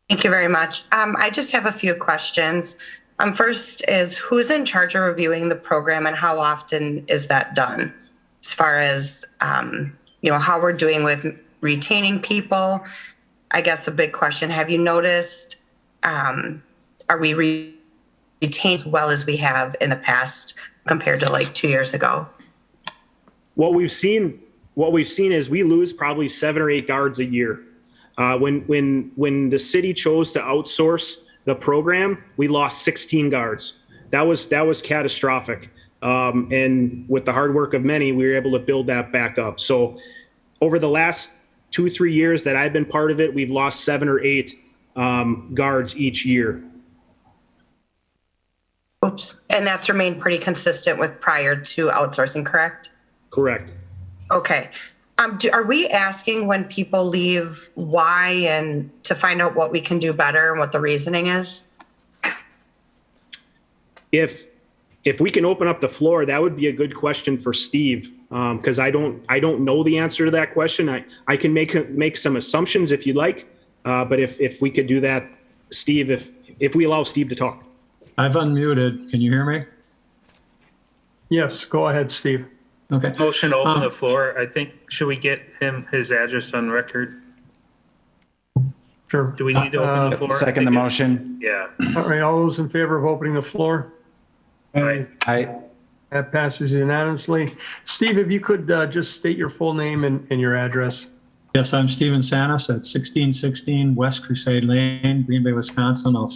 Thank you very much. I just have a few questions. First is, who's in charge of reviewing the program and how often is that done? As far as, how we're doing with retaining people, I guess a big question. Have you noticed, are we retained as well as we have in the past compared to like 2 years ago? What we've seen is we lose probably 7 or 8 guards a year. When the city chose to outsource the program, we lost 16 guards. That was catastrophic. And with the hard work of many, we were able to build that back up. So over the last 2-3 years that I've been part of it, we've lost 7 or 8 guards each year. Oops. And that's remained pretty consistent with prior to outsourcing, correct? Correct. Okay. Are we asking when people leave why and to find out what we can do better and what the reasoning is? If we can open up the floor, that would be a good question for Steve, because I don't know the answer to that question. I can make some assumptions if you'd like, but if we could do that, Steve, if we allow Steve to talk. I've unmuted. Can you hear me? Yes, go ahead, Steve. Okay. Motion to open the floor. I think, should we get his address on record? Sure. Do we need to open the floor? Second the motion. Yeah. All right, all those in favor of opening the floor? Aye. Aye. That passes unanimously. Steve, if you could just state your full name and your address. Yes, I'm Steven Sanis at 1616 West Crusade Lane, Green Bay, Wisconsin. I'll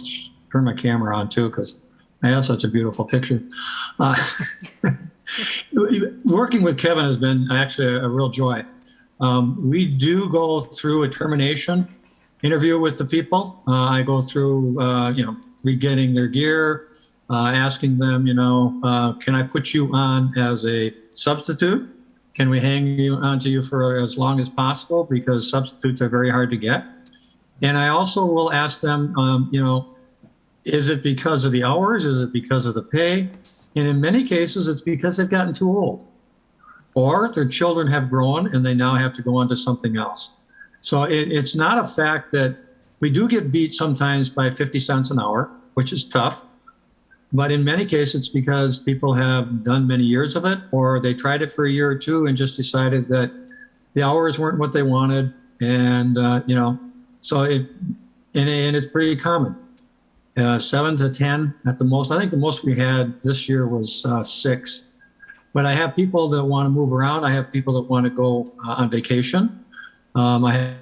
turn my camera on too because I have such a beautiful picture. Working with Kevin has been actually a real joy. We do go through a termination interview with the people. I go through, re-getting their gear, asking them, can I put you on as a substitute? Can we hang you onto you for as long as possible? Because substitutes are very hard to get. And I also will ask them, is it because of the hours? Is it because of the pay? And in many cases, it's because they've gotten too old. Or their children have grown and they now have to go on to something else. So it's not a fact that we do get beat sometimes by 50 cents an hour, which is tough. But in many cases, it's because people have done many years of it, or they tried it for a year or two and just decided that the hours weren't what they wanted. And, so it's pretty common. 7 to 10 at the most. I think the most we had this year was 6. But I have people that want to move around. I have people that want to go on vacation. I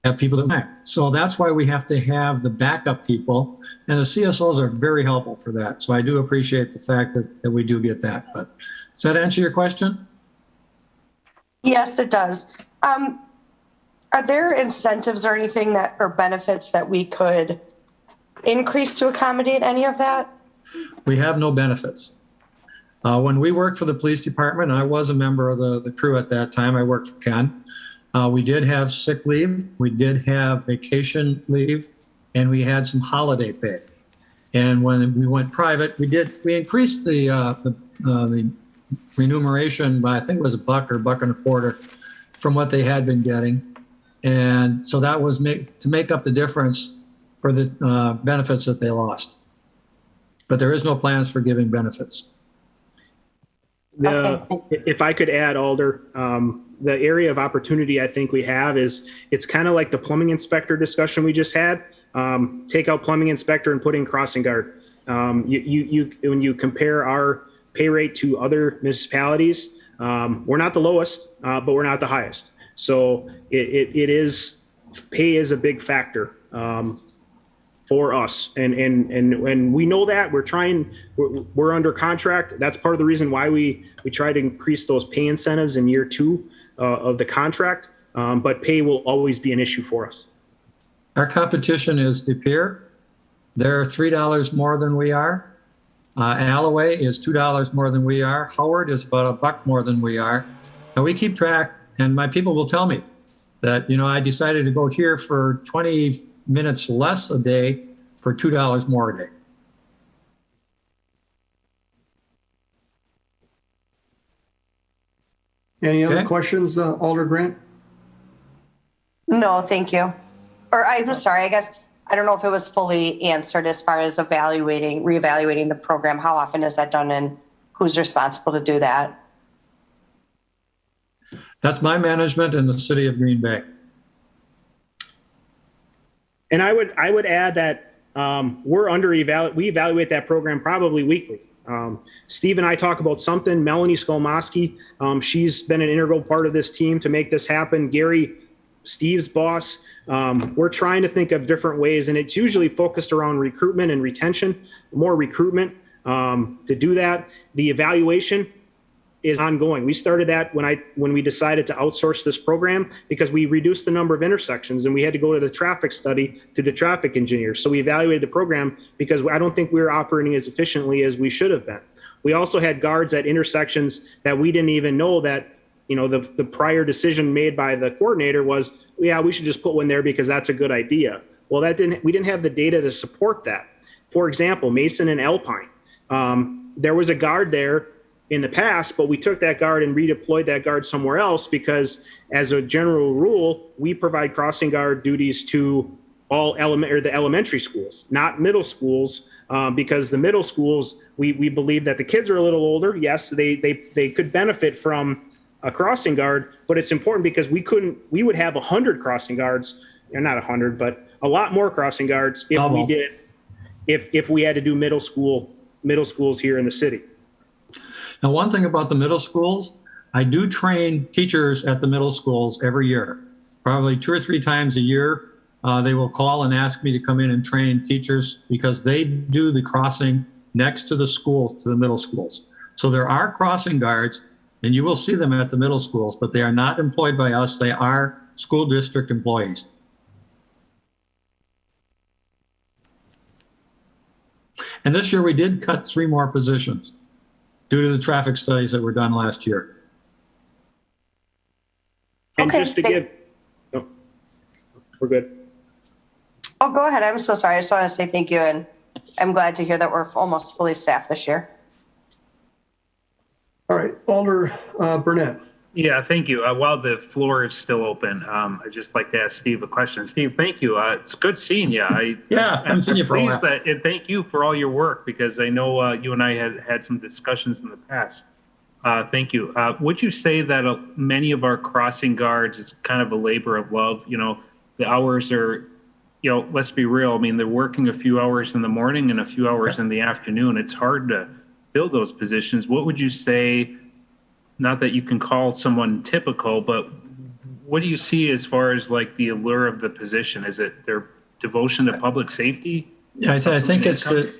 have people that, so that's why we have to have the backup people, and the CSOs are very helpful for that. So I do appreciate the fact that we do get that. But does that answer your question? Yes, it does. Are there incentives or anything or benefits that we could increase to accommodate any of that? We have no benefits. When we worked for the police department, I was a member of the crew at that time. I worked for Ken. We did have sick leave, we did have vacation leave, and we had some holiday pay. And when we went private, we increased the remuneration by, I think it was $1 or $1.25 from what they had been getting. And so that was to make up the difference for the benefits that they lost. But there is no plans for giving benefits. If I could add, Alder, the area of opportunity I think we have is it's kind of like the plumbing inspector discussion we just had. Take out plumbing inspector and put in crossing guard. When you compare our pay rate to other municipalities, we're not the lowest, but we're not the highest. So pay is a big factor for us, and we know that we're under contract. That's part of the reason why we try to increase those pay incentives in year 2 of the contract. But pay will always be an issue for us. Our competition is De Pere. They're $3 more than we are. Alloway is $2 more than we are. Howard is about $1 more than we are. And we keep track, and my people will tell me that, I decided to go here for 20 minutes less a day for $2 more a day. Any other Okay. questions, Alder Grant? No, thank you. Or I'm sorry, I guess, I don't know if it was fully answered as far as reevaluating the program. How often is that done and who's responsible to do that? That's my management in the city of Green Bay. And I would add that we evaluate that program probably weekly. Steve and I talk about something. Melanie Skolmoski, she's been an integral part of this team to make this happen. Gary, Steve's boss, we're trying to think of different ways, and it's usually focused around recruitment and retention, more recruitment to do that. The evaluation is ongoing. We started that when we decided to outsource this program because we reduced the number of intersections and we had to go to the traffic study to the traffic engineers. So we evaluated the program because I don't think we were operating as efficiently as we should have been. We also had guards at intersections that we didn't even know that, the prior decision made by the coordinator was, yeah, we should just put one there because that's a good idea. Well, we didn't have the data to support that. For example, Mason and Alpine, there was a guard there in the past, but we took that guard and redeployed that guard somewhere else because as a general rule, we provide crossing guard duties to the elementary schools, not middle schools, because the middle schools, we believe that the kids are a little older. Yes, they could benefit from a crossing guard, but it's important because we would have 100 crossing guards, or not 100, but a lot more crossing guards if we had to do middle schools here in the city. Now, one thing about the middle schools, I do train teachers at the middle schools every year, probably 2 or 3 times a year. They will call and ask me to come in and train teachers because they do the crossing next to the schools, to the middle schools. So there are crossing guards, and you will see them at the middle schools, but they are not employed by us. They are school district employees. And this year we did cut 3 more positions due to the traffic studies that were done last year. And Okay, just to we're good. Oh, go ahead. I'm so sorry. I just want to say thank you, and I'm glad to hear that we're almost fully staffed this year. All right, Alder Burnett. Yeah, thank you. While the floor is still open, I'd just like to ask Steve a question. Steve, thank you. It's good seeing you. I'm seeing you for a pleased while. and thank you for all your work, because I know you and I had some discussions in the past. Thank you. Would you say that many of our crossing guards is kind of a labor of love? You know, the hours are, you know, let's be real. I mean, they're working a few hours in the morning and a few hours in the afternoon. It's hard to fill those positions. What would you say? Not that you can call someone typical, but what do you see as far as like the allure of the position? Is it their devotion to public safety? Yeah, I think it's the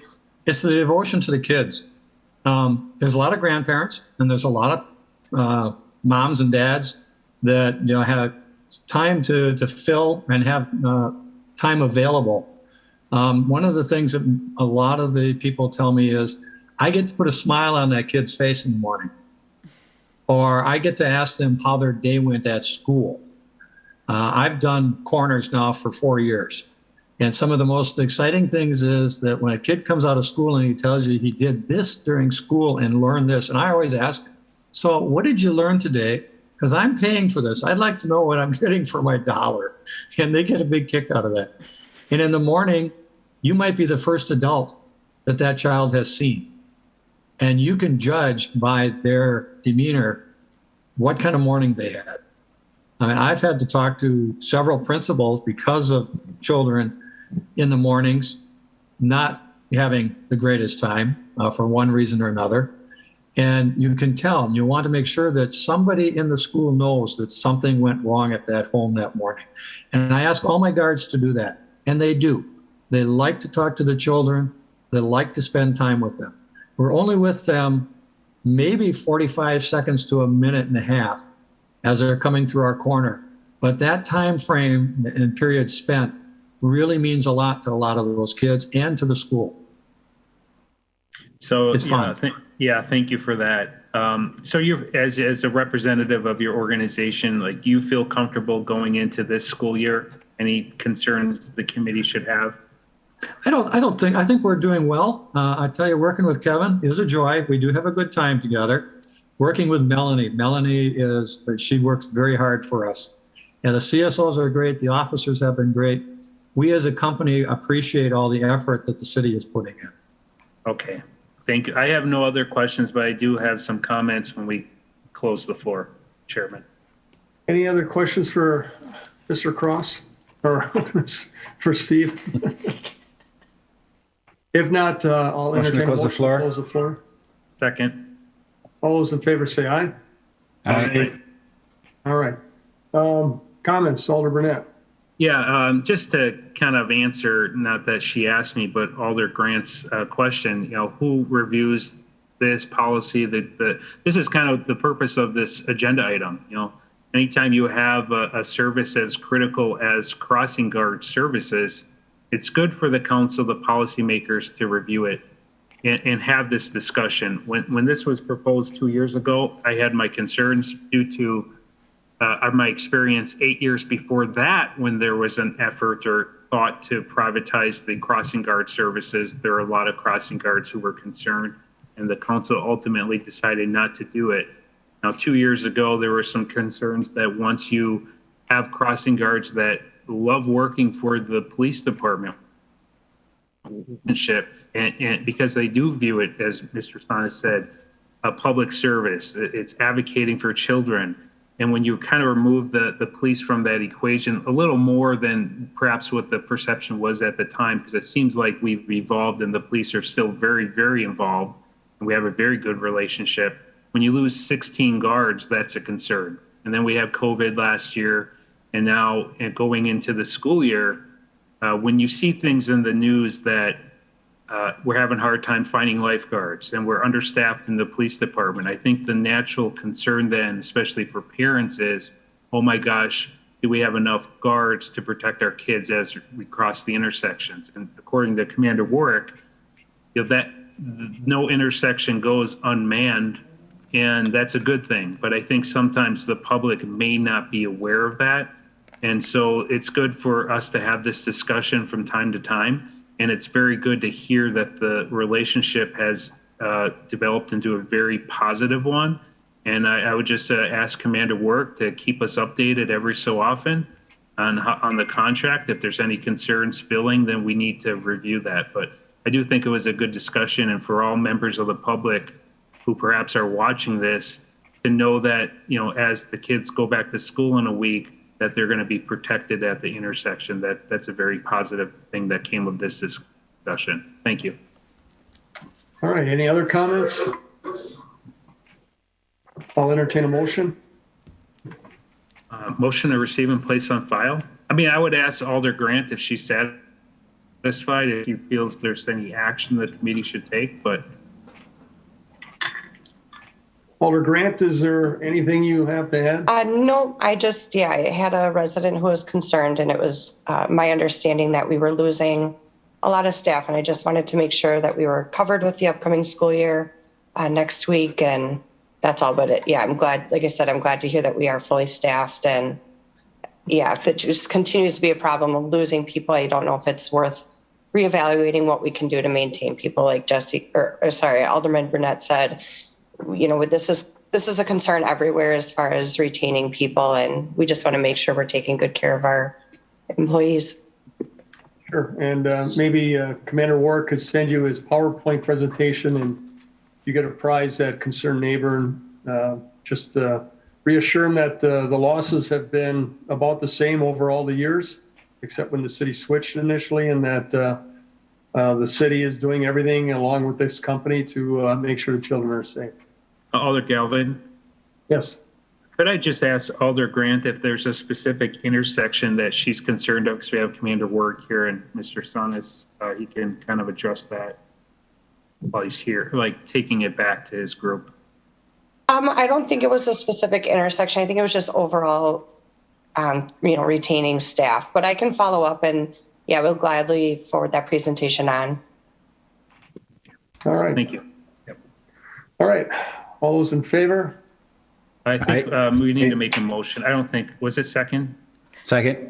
devotion to the kids. There's a lot of grandparents and there's a lot of moms and dads that, you know, have time to fill and have time available. One of the things that a lot of the people tell me is, I get to put a smile on that kid's face in the morning, or I get to ask them how their day went at school. I've done corners now for 4 years. And some of the most exciting things is that when a kid comes out of school and he tells you he did this during school and learned this, and I always ask, so what did you learn today? Because I'm paying for this. I'd like to know what I'm getting for my dollar. And they get a big kick out of that. And in the morning, you might be the first adult that that child has seen. And you can judge by their demeanor what kind of morning they had. I mean, I've had to talk to several principals because of children in the mornings not having the greatest time for one reason or another. And you can tell, and you want to make sure that somebody in the school knows that something went wrong at that home that morning. And I ask all my guards to do that, and they do. They like to talk to the children. They like to spend time with them. We're only with them maybe 45 seconds to a minute and a half as they're coming through our corner. But that time frame and period spent really means a lot to a lot of those kids and to the school. So it's fun. Thank you for that. So you're, as a representative of your organization, like, do you feel comfortable going into this school year? Any concerns the committee should have? I think we're doing well. I tell you, working with Kevin is a joy. We do have a good time together. Working with Melanie she works very hard for us. And the CSOs are great. The officers have been great. We as a company appreciate all the effort that the city is putting in. Okay, thank you. I have no other questions, but I do have some comments when we close the floor, Chairman. Any other questions for Mr. Cross or for Steve? If not, I'll entertain a motion to close the floor. Second. All those in favor say aye. Aye. All right. Comments, Alder Burnett. Yeah, just to kind of answer, not that she asked me, but Alder Grant's question, you know, who reviews this policy? This is kind of the purpose of this agenda item. You know, anytime you have a service as critical as crossing guard services, it's good for the council, the policymakers, to review it and have this discussion. When this was proposed 2 years ago, I had my concerns due to my experience 8 years before that, when there was an effort or thought to privatize the crossing guard services. There are a lot of crossing guards who were concerned, and the council ultimately decided not to do it. Now, 2 years ago, there were some concerns that once you have crossing guards that love working for the police department, and because they do view it, as Mr. Sana said, a public service. It's advocating for children. And when you kind of remove the police from that equation, a little more than perhaps what the perception was at the time, because it seems like we've evolved and the police are still very, very involved, and we have a very good relationship. When you lose 16 guards, that's a concern. And then we have COVID last year, and now going into the school year, when you see things in the news that we're having a hard time finding lifeguards and we're understaffed in the police department, I think the natural concern then, especially for parents, is, oh my gosh, do we have enough guards to protect our kids as we cross the intersections? And according to Commander Warwick, you know, that no intersection goes unmanned, and that's a good thing. But I think sometimes the public may not be aware of that. And so it's good for us to have this discussion from time to time. And it's very good to hear that the relationship has developed into a very positive one. And I would just ask Commander Work to keep us updated every so often on the contract. If there's any concerns filling, then we need to review that. But I do think it was a good discussion, and for all members of the public who perhaps are watching this to know that, you know, as the kids go back to school in a week, that they're going to be protected at the intersection. That's a very positive thing that came of this discussion. Thank you. All right, any other comments? I'll entertain a motion. Motion to receive and place on file. I mean, I would ask Alder Grant if she's satisfied, if she feels there's any action that the committee should take, but. Alder Grant, is there anything you have to add? No, I had a resident who was concerned, and it was my understanding that we were losing a lot of staff, and I just wanted to make sure that we were covered with the upcoming school year next week, and that's all. But I'm glad, like I said, I'm glad to hear that we are fully staffed, and if it just continues to be a problem of losing people, I don't know if it's worth reevaluating what we can do to maintain people, like Alderman Burnett said. You know, this is a concern everywhere as far as retaining people, and we just want to make sure we're taking good care of our employees. Sure, and maybe Commander Ward could send you his PowerPoint presentation, and you get a prize that concerned neighbor, and just reassure him that the losses have been about the same over all the years, except when the city switched initially, and that the city is doing everything along with this company to make sure the children are safe. Alder Galvin? Yes. Could I just ask Alder Grant if there's a specific intersection that she's concerned of? Because we have Commander Work here, and Mr. Son is, he can kind of address that while he's here, like taking it back to his group. I don't think it was a specific intersection. I think it was just overall, retaining staff. But I can follow up, and we'll gladly forward that presentation on. All right. Thank you. Yep. All right. All those in favor? I think we need to make a motion. I don't think, was it second? Second.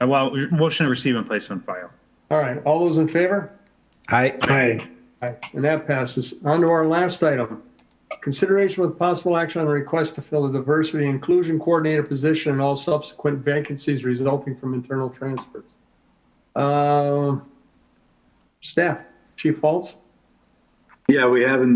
Well, motion to receive and place on file. All right. All those in favor? Aye. Aye. And that passes. On to our last item. Consideration with possible action on a request to fill the diversity and inclusion coordinator position and all subsequent vacancies resulting from internal transfers. Staff, Chief Falls? Yeah, we have in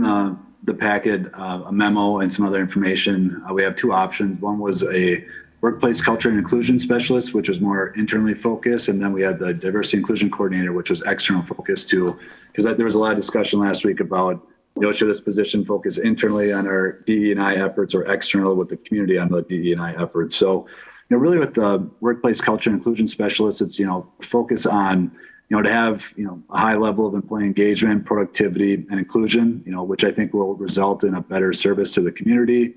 the packet a memo and some other information. We have two options. One was a workplace culture and inclusion specialist, which was more internally focused. And then we had the diversity inclusion coordinator, which was external focused too. Because there was a lot of discussion last week about, should this position focus internally on our DE&I efforts or external with the community on the DE&I efforts. So, really with the workplace culture and inclusion specialist, it's, focus on, to have, a high level of employee engagement, productivity, and inclusion, which I think will result in a better service to the community.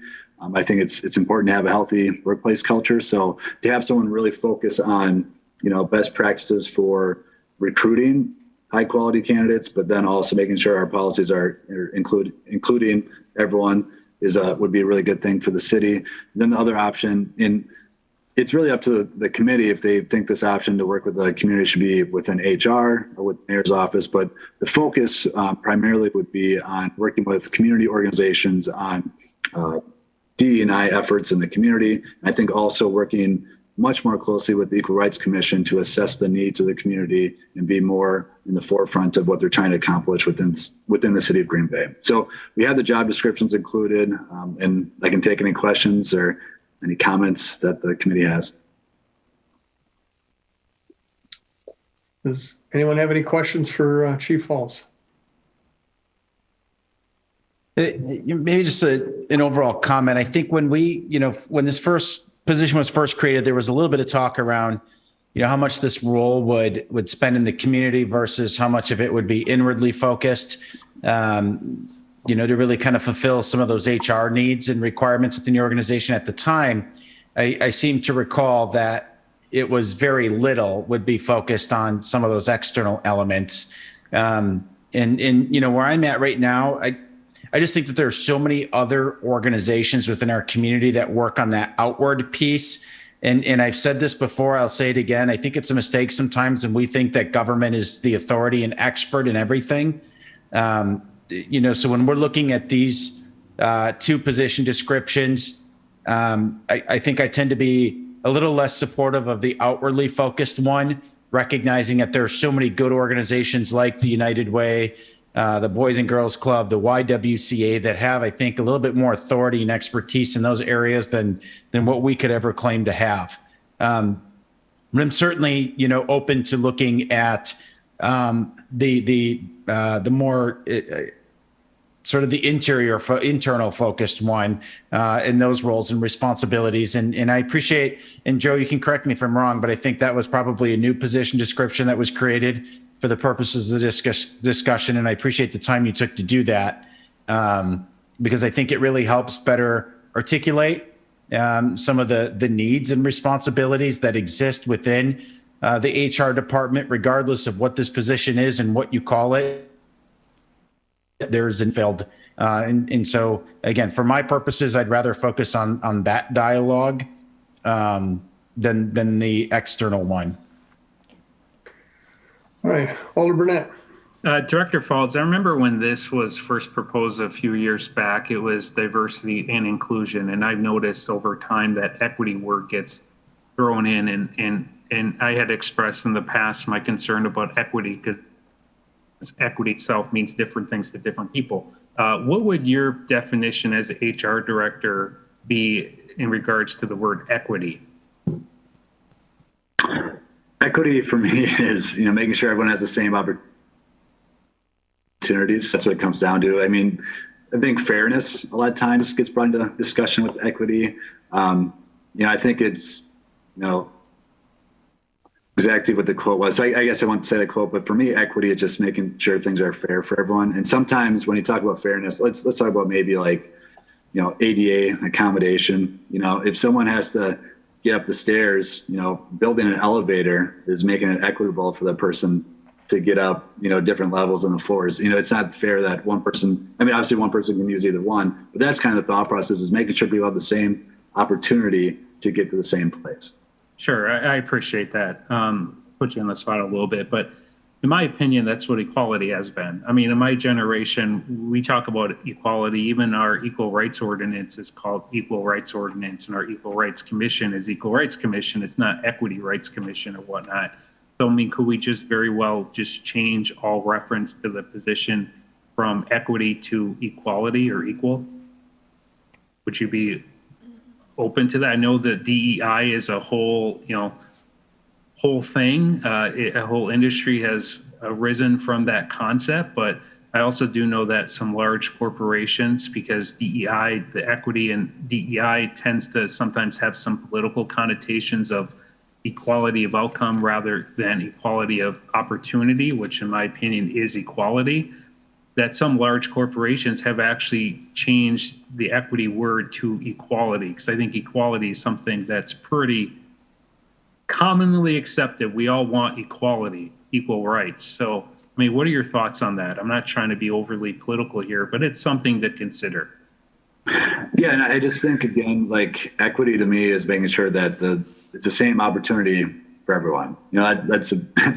I think it's important to have a healthy workplace culture. So to have someone really focus on, best practices for recruiting high quality candidates, but then also making sure our policies are including everyone would be a really good thing for the city. And then the other option it's really up to the committee if they think this option to work with the community should be within HR or with the mayor's office. But the focus primarily would be on working with community organizations on DE&I efforts in the community. And I think also working much more closely with the Equal Rights Commission to assess the needs of the community and be more in the forefront of what they're trying to accomplish within the city of Green Bay. So we have the job descriptions included, and I can take any questions or any comments that the committee has. Does anyone have any questions for Chief Falls? Maybe just an overall comment. I think when when this first position was first created, there was a little bit of talk around, how much this role would spend in the community versus how much of it would be inwardly focused, to really kind of fulfill some of those HR needs and requirements within the organization. At the time, I seem to recall that it was very little would be focused on some of those external elements. And where I'm at right now, I just think that there are so many other organizations within our community that work on that outward piece. And I've said this before, I'll say it again. I think it's a mistake sometimes when we think that government is the authority and expert in everything. so when we're looking at these two position descriptions, I think I tend to be a little less supportive of the outwardly focused one, recognizing that there are so many good organizations like the United Way, the Boys and Girls Club, the YWCA that have, I think, a little bit more authority and expertise in those areas than what we could ever claim to have. But I'm certainly, open to looking at the more sort of the internal focused one in those roles and responsibilities. And I appreciate, and Joe, you can correct me if I'm wrong, but I think that was probably a new position description that was created for the purposes of the discussion. And I appreciate the time you took to do that because I think it really helps better articulate some of the needs and responsibilities that exist within the HR department, regardless of what this position is and what you call it. There's infield. And so, again, for my purposes, I'd rather focus on that dialogue than the external one. All right, Alder Burnett. Director Faulds, I remember when this was first proposed a few years back, it was diversity and inclusion. And I've noticed over time that equity word gets thrown in. And I had expressed in the past my concern about equity because equity itself means different things to different people. What would your definition as an HR director be in regards to the word equity? Equity for me is, making sure everyone has the same opportunities. That's what it comes down to. I mean, I think fairness a lot of times gets brought into discussion with equity. I think it's, exactly what the quote was. So I guess I won't say the quote, but for me, equity is just making sure things are fair for everyone. And sometimes when you talk about fairness, let's talk about maybe like, ADA accommodation. If someone has to get up the stairs, building an elevator is making it equitable for the person to get up, different levels on the floors. It's not fair that one person, obviously one person can use either one, but that's kind of the thought process, is making sure people have the same opportunity to get to the same place. Sure, I appreciate that. Put you on the spot a little bit, but in my opinion, that's what equality has been. In my generation, we talk about equality. Even our Equal Rights Ordinance is called Equal Rights Ordinance, and our Equal Rights Commission is Equal Rights Commission. It's not Equity Rights Commission or whatnot. So, could we just very well just change all reference to the position from equity to equality or equal? Would you be open to that? I know that DEI is a whole thing. A whole industry has arisen from that concept, but I also do know that some large corporations, because DEI, the equity in DEI tends to sometimes have some political connotations of equality of outcome rather than equality of opportunity, which in my opinion is equality, that some large corporations have actually changed the equity word to equality, because I think equality is something that's pretty commonly accepted. We all want equality, equal rights. So, what are your thoughts on that? I'm not trying to be overly political here, but it's something to consider. Yeah, and I just think, again, like equity to me is making sure that it's the same opportunity for everyone. That's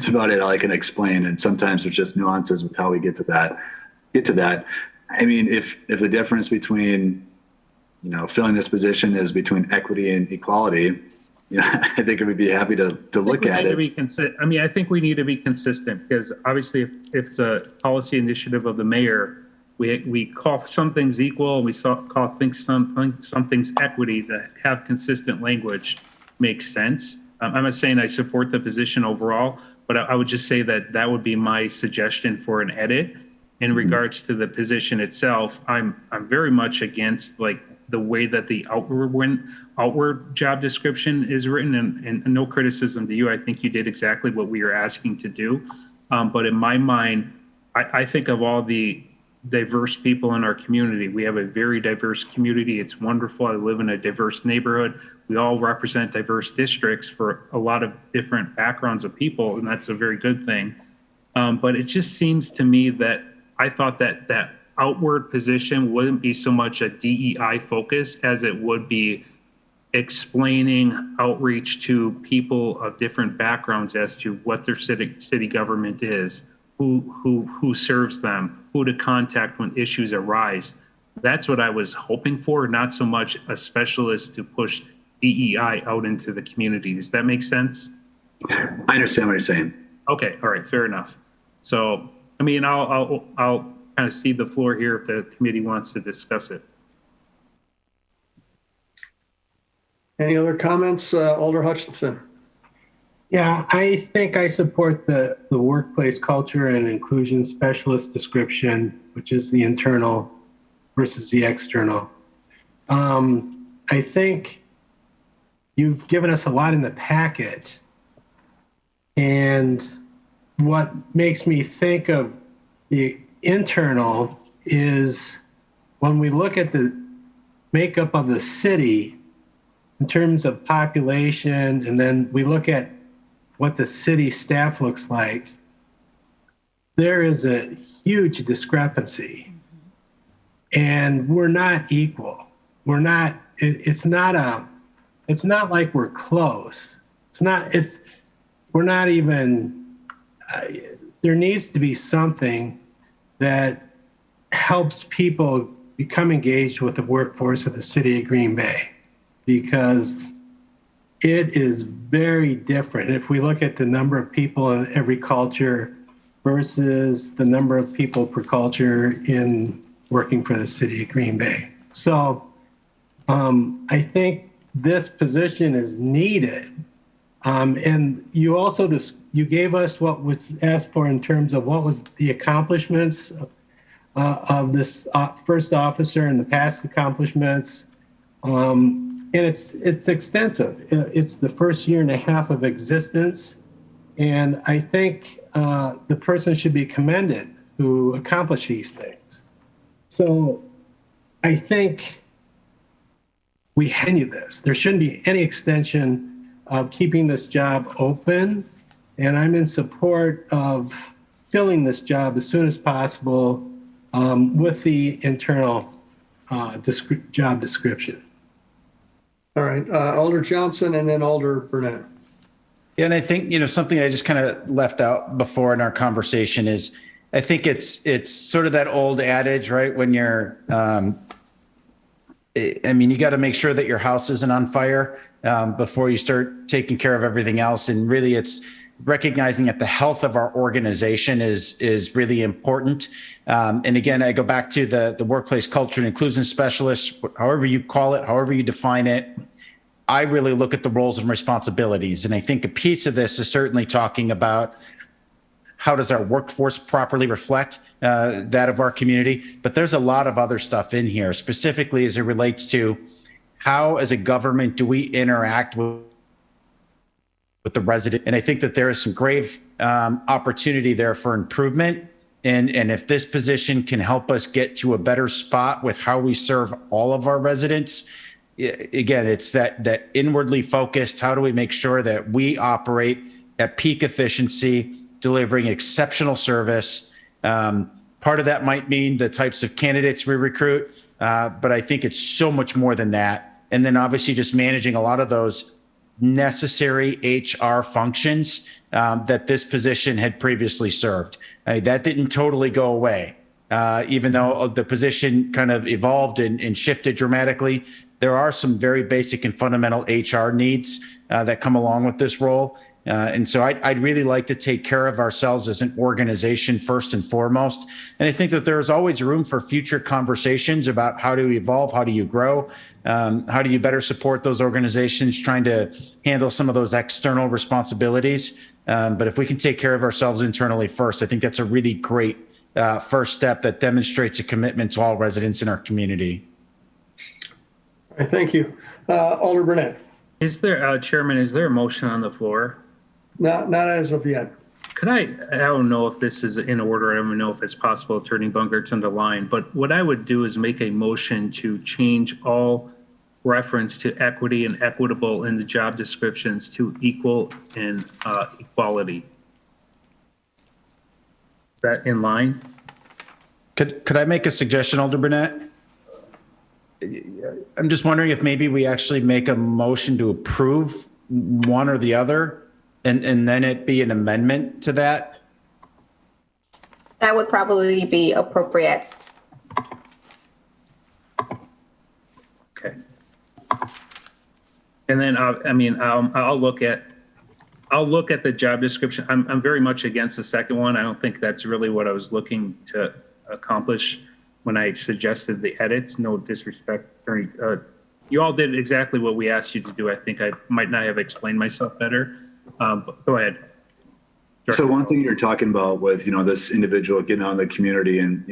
about it all I can explain. And sometimes there's just nuances with how we get to that. If the difference between, filling this position is between equity and equality, I think I would be happy to look at it. I think we need to be consistent, because obviously if it's a policy initiative of the mayor, we call some things equal, we call some things equity, that have consistent language makes sense. I'm not saying I support the position overall, but I would just say that would be my suggestion for an edit. In regards to the position itself, I'm very much against the way that the outward job description is written, and no criticism to you. I think you did exactly what we are asking to do. But in my mind, I think of all the diverse people in our community. We have a very diverse community. It's wonderful. I live in a diverse neighborhood. We all represent diverse districts for a lot of different backgrounds of people, and that's a very good thing. But it just seems to me that I thought that outward position wouldn't be so much a DEI focus as it would be explaining outreach to people of different backgrounds as to what their city government is, who serves them, who to contact when issues arise. That's what I was hoping for, not so much a specialist to push DEI out into the community. Does that make sense? I understand what you're saying. Okay, all right, fair enough. So, I mean, I'll kind of cede the floor here if the committee wants to discuss it. Any other comments, Alder Hutchinson? Yeah, I think I support the workplace culture and inclusion specialist description, which is the internal versus the external. I think you've given us a lot in the packet. And what makes me think of the internal is when we look at the makeup of the city in terms of population, and then we look at what the city staff looks like, there is a huge discrepancy. And we're not equal. We're not, it's not like we're close. We're not even, there needs to be something that helps people become engaged with the workforce of the city of Green Bay, because it is very different. If we look at the number of people in every culture versus the number of people per culture in working for the city of Green Bay. So I think this position is needed. And you also you gave us what was asked for in terms of what was the accomplishments of this first officer and the past accomplishments. And it's extensive. It's the first year and a half of existence. And I think the person should be commended who accomplished these things. So I think we continue this. There shouldn't be any extension of keeping this job open. And I'm in support of filling this job as soon as possible with the internal job description. All right, Alder Johnson and then Alder Burnett. Yeah, and I think, something I just kind of left out before in our conversation is, I think it's sort of that old adage, right? When you're, you got to make sure that your house isn't on fire before you start taking care of everything else. And really, it's recognizing that the health of our organization is really important. And again, I go back to the workplace culture and inclusion specialist, however you call it, however you define it. I really look at the roles and responsibilities. And I think a piece of this is certainly talking about how does our workforce properly reflect that of our community? But there's a lot of other stuff in here, specifically as it relates to how, as a government, do we interact with the resident? And I think that there is some grave opportunity there for improvement. And if this position can help us get to a better spot with how we serve all of our residents, again, it's that inwardly focused, how do we make sure that we operate at peak efficiency, delivering exceptional service. Part of that might mean the types of candidates we recruit, but I think it's so much more than that. And then obviously just managing a lot of those necessary HR functions that this position had previously served. That didn't totally go away. Even though the position kind of evolved and shifted dramatically, there are some very basic and fundamental HR needs that come along with this role. And so I'd really like to take care of ourselves as an organization first and foremost. And I think that there's always room for future conversations about how to evolve, how do you grow, how do you better support those organizations trying to handle some of those external responsibilities. But if we can take care of ourselves internally first, I think that's a really great first step that demonstrates a commitment to all residents in our community. All right, thank you. Alder Burnett. Is there, Chairman, is there a motion on the floor? Not as of yet. Could I don't know if this is in order. I don't even know if it's possible, Attorney Bunkert's on the line, but what I would do is make a motion to change all reference to equity and equitable in the job descriptions to equal and equality. Is that in line? Could I make a suggestion, Alder Burnett? I'm just wondering if maybe we actually make a motion to approve one or the other, and then it be an amendment to that. That would probably be appropriate. Okay. And then, I'll look at the job description. I'm very much against the second one. I don't think that's really what I was looking to accomplish when I suggested the edits. No disrespect, Attorney. You all did exactly what we asked you to do. I think I might not have explained myself better. But go ahead. So one thing you're talking about with, this individual getting out in the community and,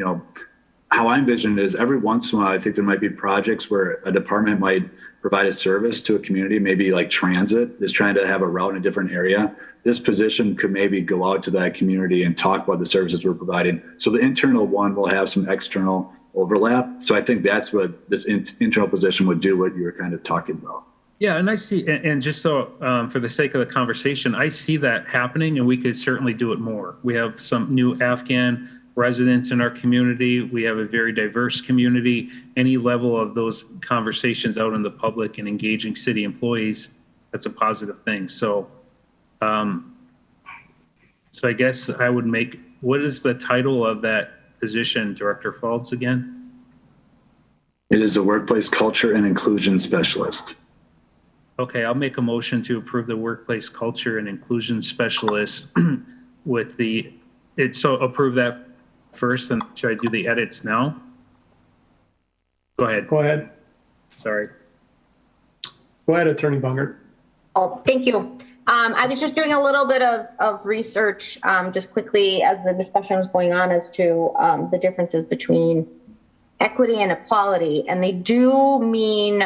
how I envision it is every once in a while, I think there might be projects where a department might provide a service to a community, maybe like transit is trying to have a route in a different area. This position could maybe go out to that community and talk about the services we're providing. So the internal one will have some external overlap. So I think that's what this internal position would do, what you were kind of talking about. Yeah, and I see, and just so for the sake of the conversation, I see that happening, and we could certainly do it more. We have some new Afghan residents in our community. We have a very diverse community. Any level of those conversations out in the public and engaging city employees, that's a positive thing. So, so I guess I would make, what is the title of that position, Director Faulds, again? It is a workplace culture and inclusion specialist. Okay, I'll make a motion to approve the workplace culture and inclusion specialist with so approve that first, and should I do the edits now? Go ahead. Go ahead. Sorry. Go ahead, Attorney Bungert. Oh, thank you. I was just doing a little bit of research just quickly as the discussion was going on as to the differences between equity and equality. And they do mean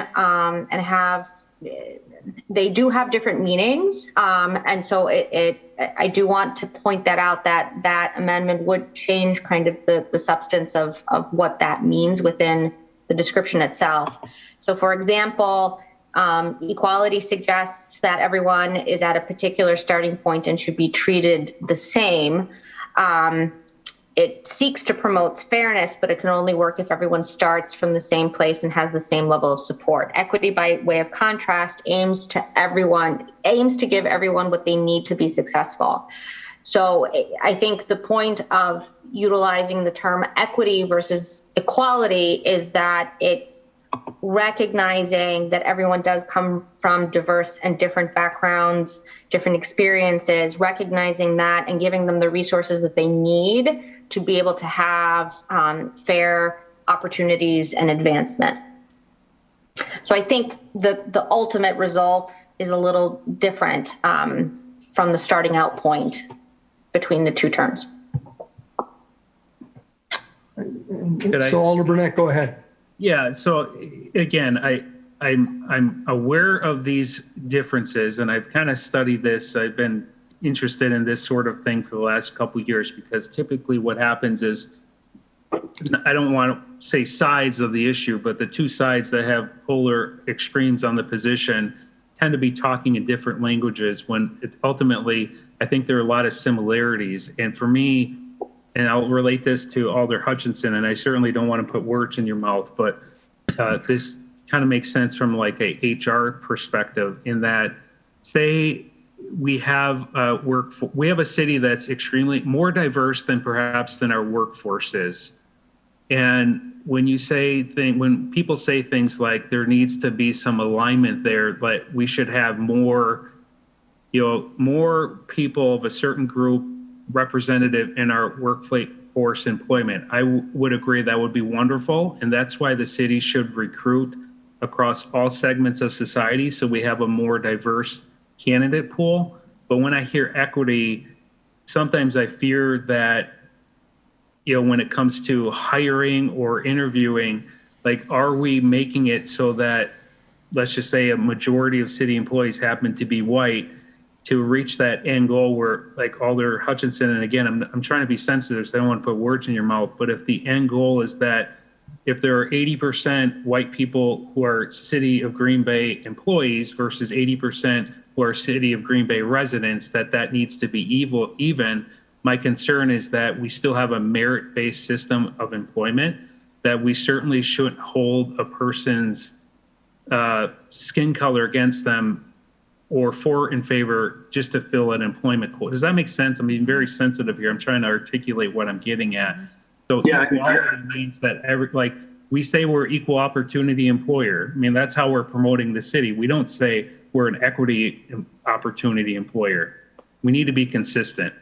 they do have different meanings. And so I do want to point that out, that amendment would change kind of the substance of what that means within the description itself. So for example, equality suggests that everyone is at a particular starting point and should be treated the same. It seeks to promote fairness, but it can only work if everyone starts from the same place and has the same level of support. Equity, by way of contrast, aims to give everyone what they need to be successful. So I think the point of utilizing the term equity versus equality is that it's recognizing that everyone does come from diverse and different backgrounds, different experiences, recognizing that and giving them the resources that they need to be able to have fair opportunities and advancement. So I think the ultimate result is a little different from the starting out point between the two terms. So Alder Burnett, go ahead. Yeah, so again, I'm aware of these differences, and I've kind of studied this. I've been interested in this sort of thing for the last couple of years, because typically what happens is, I don't want to say sides of the issue, but the two sides that have polar extremes on the position tend to be talking in different languages, when ultimately I think there are a lot of similarities. And for me, and I'll relate this to Alder Hutchinson, and I certainly don't want to put words in your mouth, but this kind of makes sense from like a HR perspective, in that, say we have a city that's extremely more diverse than our workforce is. And when people say things like there needs to be some alignment there, but we should have more people of a certain group representative in our workforce employment, I would agree that would be wonderful. And that's why the city should recruit across all segments of society, so we have a more diverse candidate pool. But when I hear equity, sometimes I fear that, when it comes to hiring or interviewing, like, are we making it so that, let's just say a majority of city employees happen to be white, to reach that end goal where, like Alder Hutchinson, and again, I'm trying to be sensitive, so I don't want to put words in your mouth, but if the end goal is that if there are 80% white people who are City of Green Bay employees versus 80% who are City of Green Bay residents, that needs to be even. My concern is that we still have a merit-based system of employment, that we certainly shouldn't hold a person's skin color against them or 4 in favor just to fill an employment quota. Does that make sense? I'm being very sensitive here. I'm trying to articulate what I'm getting at. So Yeah, equality means that we say we're equal opportunity employer. I mean, that's how we're promoting the city. We don't say we're an equity opportunity employer. We need to be consistent.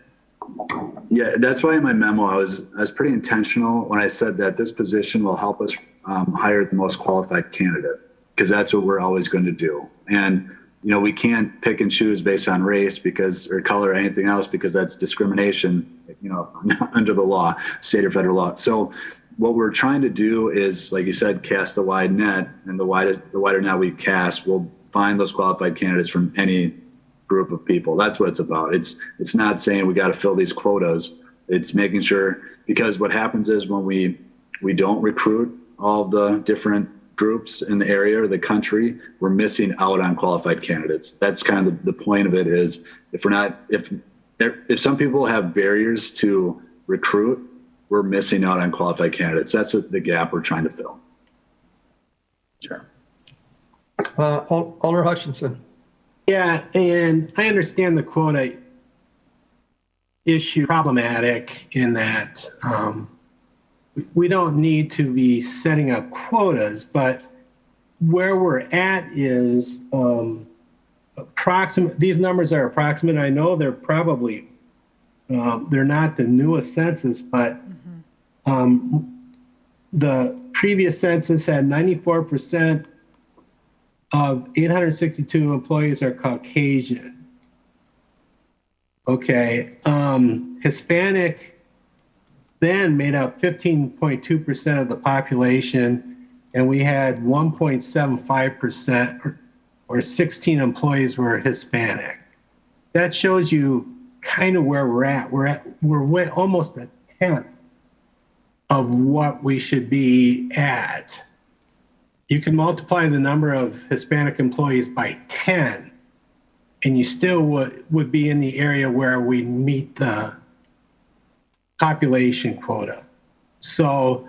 Yeah, that's why in my memo I was pretty intentional when I said that this position will help us hire the most qualified candidate, because that's what we're always going to do. And we can't pick and choose based on race or color or anything else, because that's discrimination, under the law, state or federal law. So what we're trying to do is, like you said, cast a wide net, and the wider net we cast, we'll find those qualified candidates from any group of people. That's what it's about. It's not saying we got to fill these quotas. It's making sure, because what happens is when we don't recruit all the different groups in the area or the country, we're missing out on qualified candidates. That's kind of the point of it, is if some people have barriers to recruit, we're missing out on qualified candidates. That's the gap we're trying to fill. Sure. Alder Hutchinson. Yeah, and I understand the quota issue problematic in that we don't need to be setting up quotas, but where we're at is approximate. These numbers are approximate. I know they're probably they're not the newest census, but the previous census had 94% of 862 employees are Caucasian. Okay, Hispanic then made up 15.2% of the population, and we had 1.75% or 16 employees were Hispanic. That shows you kind of where we're at. We're almost a tenth of what we should be at. You can multiply the number of Hispanic employees by 10, and you still would be in the area where we meet the population quota. So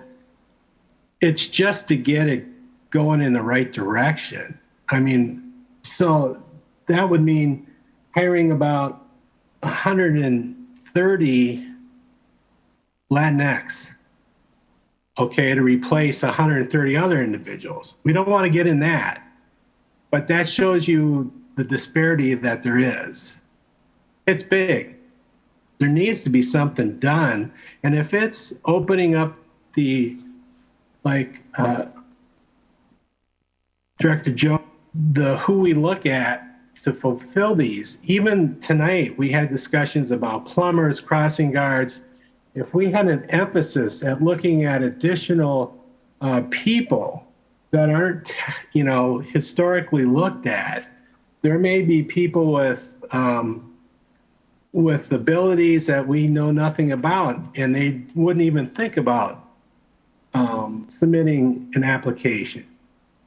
it's just to get it going in the right direction. I mean, so that would mean hiring about 130 Latinx, okay, to replace 130 other individuals. We don't want to get in that, but that shows you the disparity that there is. It's big. There needs to be something done. And if it's opening up Director Joe, who we look at to fulfill these, even tonight we had discussions about plumbers, crossing guards. If we had an emphasis at looking at additional people that aren't, historically looked at, there may be people with abilities that we know nothing about, and they wouldn't even think about submitting an application.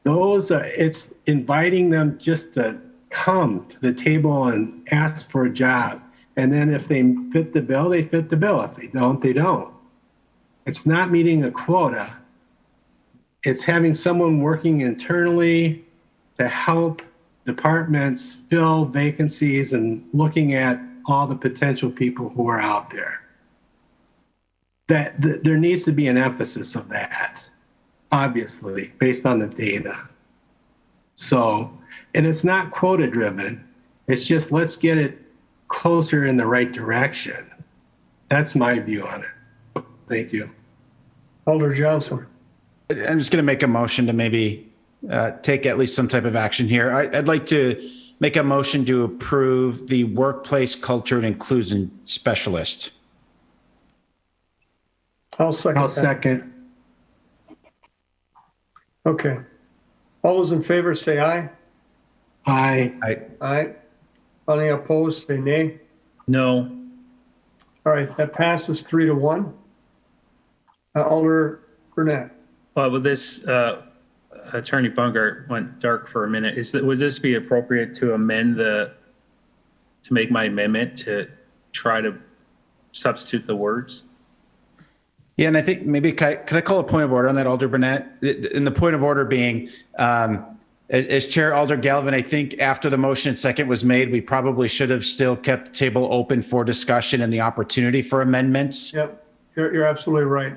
It's inviting them just to come to the table and ask for a job. And then if they fit the bill, they fit the bill. If they don't, they don't. It's not meeting a quota. It's having someone working internally to help departments fill vacancies and looking at all the potential people who are out there. There needs to be an emphasis of that, obviously, based on the data. So, and it's not quota driven. It's just, let's get it closer in the right direction. That's my view on it. Thank you. Alder Johnson. I'm just going to make a motion to maybe take at least some type of action here. I'd like to make a motion to approve the workplace culture and inclusion specialist. I'll second. Okay. All those in favor say aye. Aye. Aye. Any opposed, say nay. No. All right, that passes 3-1. Alder Burnett. Well, with this, Attorney Bungart went dark for a minute. Would this be appropriate to to make my amendment to try to substitute the words? Yeah, and I think maybe could I call a point of order on that, Alder Burnett? And the point of order being, As Chair Alder Galvin, I think after the motion and second was made, we probably should have still kept the table open for discussion and the opportunity for amendments. Yep, you're absolutely right.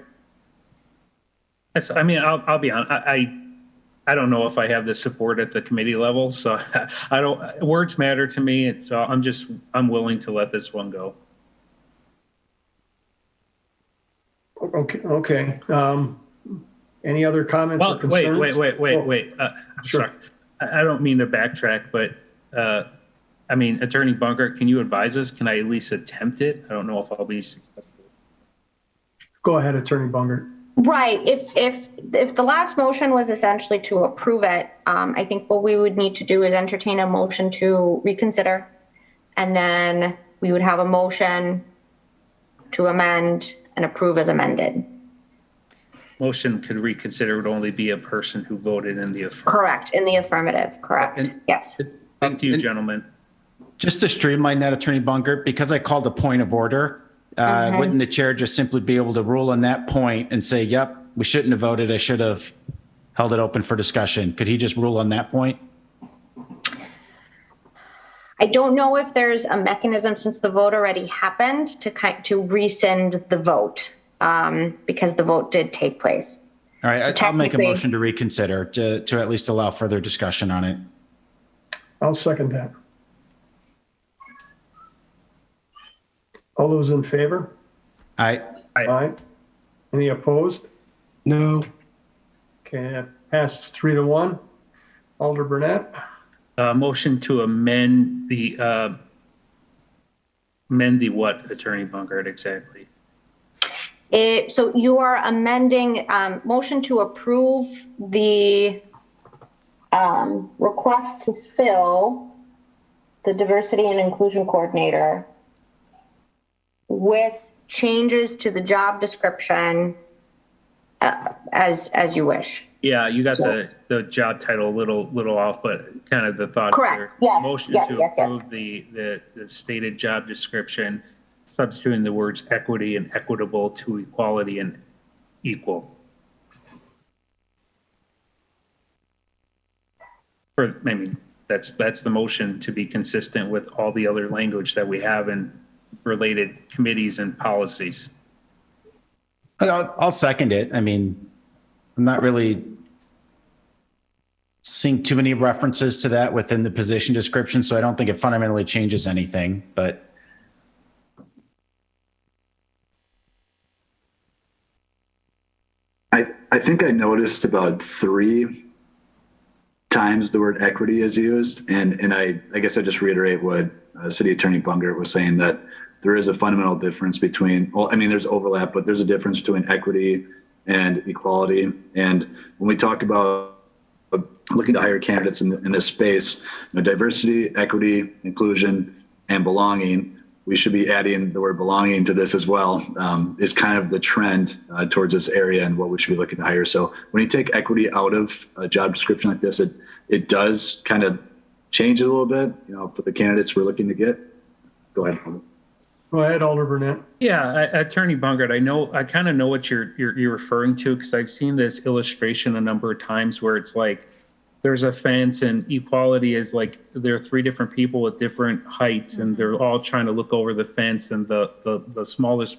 I mean, I'll be honest. I don't know if I have the support at the committee level, so I don't. Words matter to me. So I'm willing to let this one go. Okay. Any other comments or Well, concerns? wait. Sure. Sorry. I don't mean to backtrack, but I mean, Attorney Bunker, can you advise us? Can I at least attempt it? I don't know if I'll be successful. Go ahead, Attorney Bungert. Right. If the last motion was essentially to approve it, I think what we would need to do is entertain a motion to reconsider, and then we would have a motion to amend and approve as amended. Motion could reconsider would only be a person who voted in the affirmative. Correct. In the affirmative. Correct. Yes. Thank you, gentlemen. Just to streamline that, Attorney Bunker, because I called a point of order, wouldn't the chair just simply be able to rule on that point and say, yep, we shouldn't have voted. I should have held it open for discussion. Could he just rule on that point? I don't know if there's a mechanism, since the vote already happened, to rescind the vote, because the vote did take place. All right, So I'll make a technically- motion to reconsider to at least allow further discussion on it. I'll second that. All those in favor? Aye. Aye. Any opposed? No. Okay, it passes 3-1. Alder Burnett, Motion to amend the what, Attorney Bungert, exactly? So you are amending, motion to approve the request to fill the diversity and inclusion coordinator with changes to the job description as you wish. Yeah, you got the job title a little off, but kind of the thought. Correct. Here. Yes. Motion Yes. to Yes. Yes. approve the stated job description, substituting the words equity and equitable to equality and equal. That's the motion, to be consistent with all the other language that we have in related committees and policies. I'll second it. I mean, I'm not really seeing too many references to that within the position description, so I don't think it fundamentally changes anything, but I think I noticed about 3 times the word equity is used. And I guess I just reiterate what City Attorney Bungert was saying, that there is a fundamental difference between, well, I mean, there's overlap, but there's a difference between equity and equality. And when we talk about looking to hire candidates in this space, diversity, equity, inclusion, and belonging, we should be adding the word belonging to this as well, is kind of the trend towards this area and what we should be looking to hire. So when you take equity out of a job description like this, it does kind of change it a little bit, for the candidates we're looking to get. Go ahead. go ahead, Alder Burnett. Yeah, Attorney Bungert, I kind of know what you're referring to, because I've seen this illustration a number of times where it's like there's a fence and equality is like there are 3 different people with different heights and they're all trying to look over the fence, and the smallest,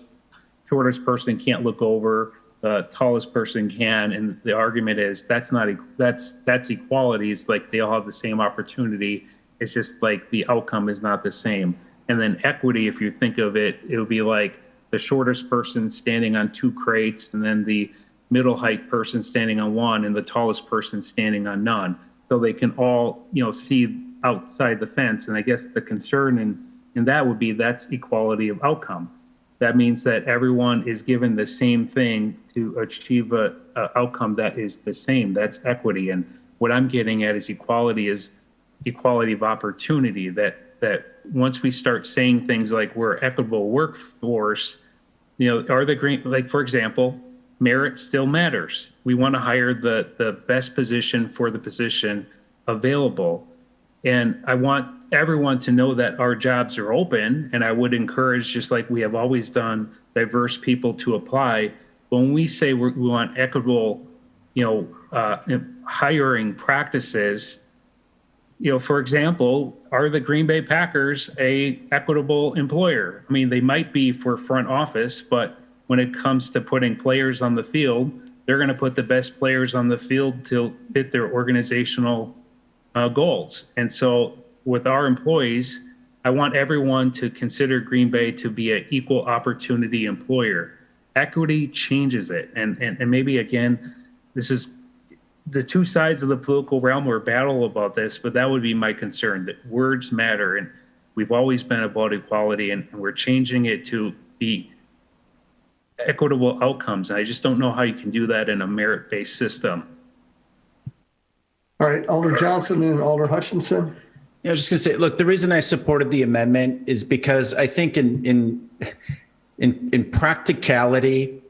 shortest person can't look over, the tallest person can, and the argument is that's equality. It's like they all have the same opportunity. It's just like the outcome is not the same. And then equity, if you think of it, it would be like the shortest person standing on 2 crates, and then the middle height person standing on 1, and the tallest person standing on none. So they can all, see outside the fence. And I guess the concern in that would be that's equality of outcome. That means that everyone is given the same thing to achieve a outcome that is the same. That's equity. And what I'm getting at is equality of opportunity, that once we start saying things like we're equitable workforce, are the green, like, for example, merit still matters. We want to hire the best position for the position available. And I want everyone to know that our jobs are open. And I would encourage, just like we have always done, diverse people to apply. When we say we want equitable, hiring practices, for example, are the Green Bay Packers a equitable employer? I mean, they might be for front office, but when it comes to putting players on the field, they're going to put the best players on the field to hit their organizational goals. And so with our employees, I want everyone to consider Green Bay to be an equal opportunity employer. Equity changes it. And maybe, again, this is the two sides of the political realm were battle about this, but that would be my concern, that words matter. And we've always been about equality, and we're changing it to be equitable outcomes. I just don't know how you can do that in a merit-based system. All right, Alder Johnson and Alder Hutchinson. Yeah, I was just going to say, look, the reason I supported the amendment is because I think in practicality,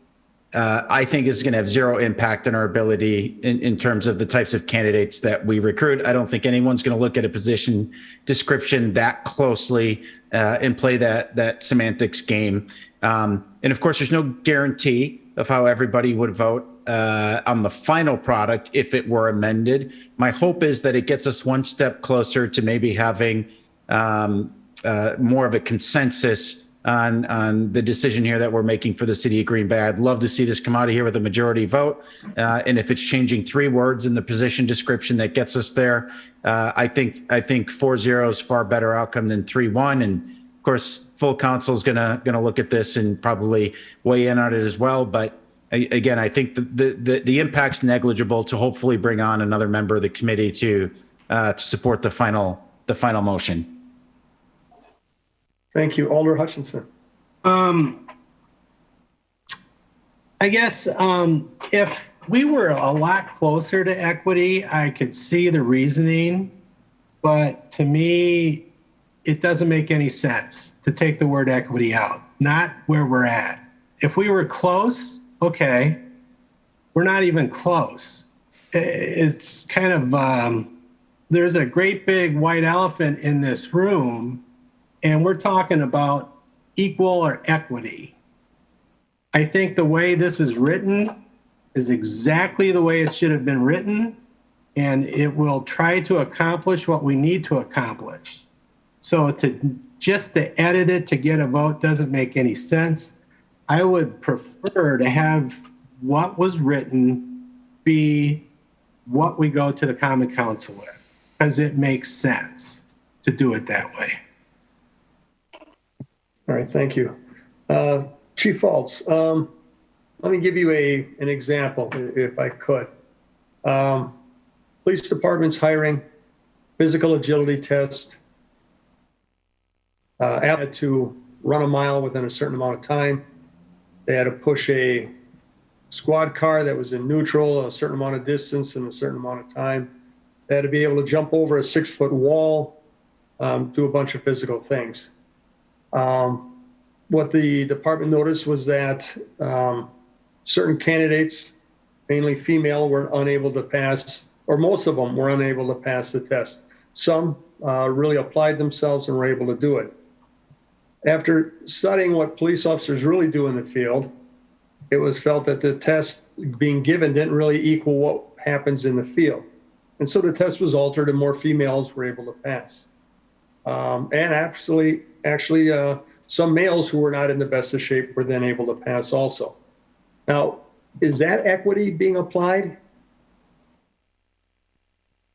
I think is going to have zero impact on our ability in terms of the types of candidates that we recruit. I don't think anyone's going to look at a position description that closely and play that semantics game. And of course, there's no guarantee of how everybody would vote on the final product if it were amended. My hope is that it gets us one step closer to maybe having more of a consensus on the decision here that we're making for the city of Green Bay. I'd love to see this come out of here with a majority vote. And if it's changing 3 words in the position description that gets us there, I think 4-0 is far better outcome than 3-1. And of course, full council is gonna look at this and probably weigh in on it as well. But again, I think the impact's negligible to hopefully bring on another member of the committee to support the final motion. Thank you, Alder Hutchinson. I guess if we were a lot closer to equity, I could see the reasoning, but to me, it doesn't make any sense to take the word equity out, not where we're at. If we were close, okay, we're not even close. It's kind of, there's a great big white elephant in this room, and we're talking about equal or equity. I think the way this is written is exactly the way it should have been written, and it will try to accomplish what we need to accomplish. So to edit it to get a vote doesn't make any sense. I would prefer to have what was written be what we go to the Common Council with, because it makes sense to do it that way. All right, thank you. Chief Faltz, let me give you an example, if I could. Police department's hiring, physical agility test, had to run a mile within a certain amount of time. They had to push a squad car that was in neutral a certain amount of distance in a certain amount of time. They had to be able to jump over a 6-foot wall, do a bunch of physical things. What the department noticed was that certain candidates, mainly female, were unable to pass, or most of them were unable to pass the test. Some really applied themselves and were able to do it. After studying what police officers really do in the field, it was felt that the test being given didn't really equal what happens in the field. And so the test was altered and more females were able to pass. And actually, some males who were not in the best of shape were then able to pass also. Now, is that equity being applied?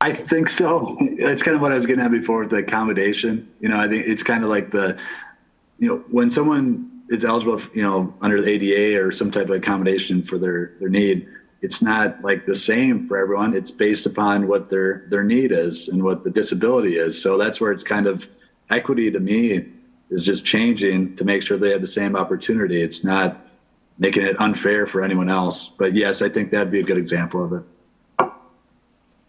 I think so. That's kind of what I was getting at before with the accommodation. I think it's kind of like when someone is eligible, under the ADA or some type of accommodation for their need, it's not like the same for everyone. It's based upon what their need is and what the disability is. So that's where it's kind of equity to me is just changing to make sure they have the same opportunity. It's not making it unfair for anyone else. But yes, I think that'd be a good example of it.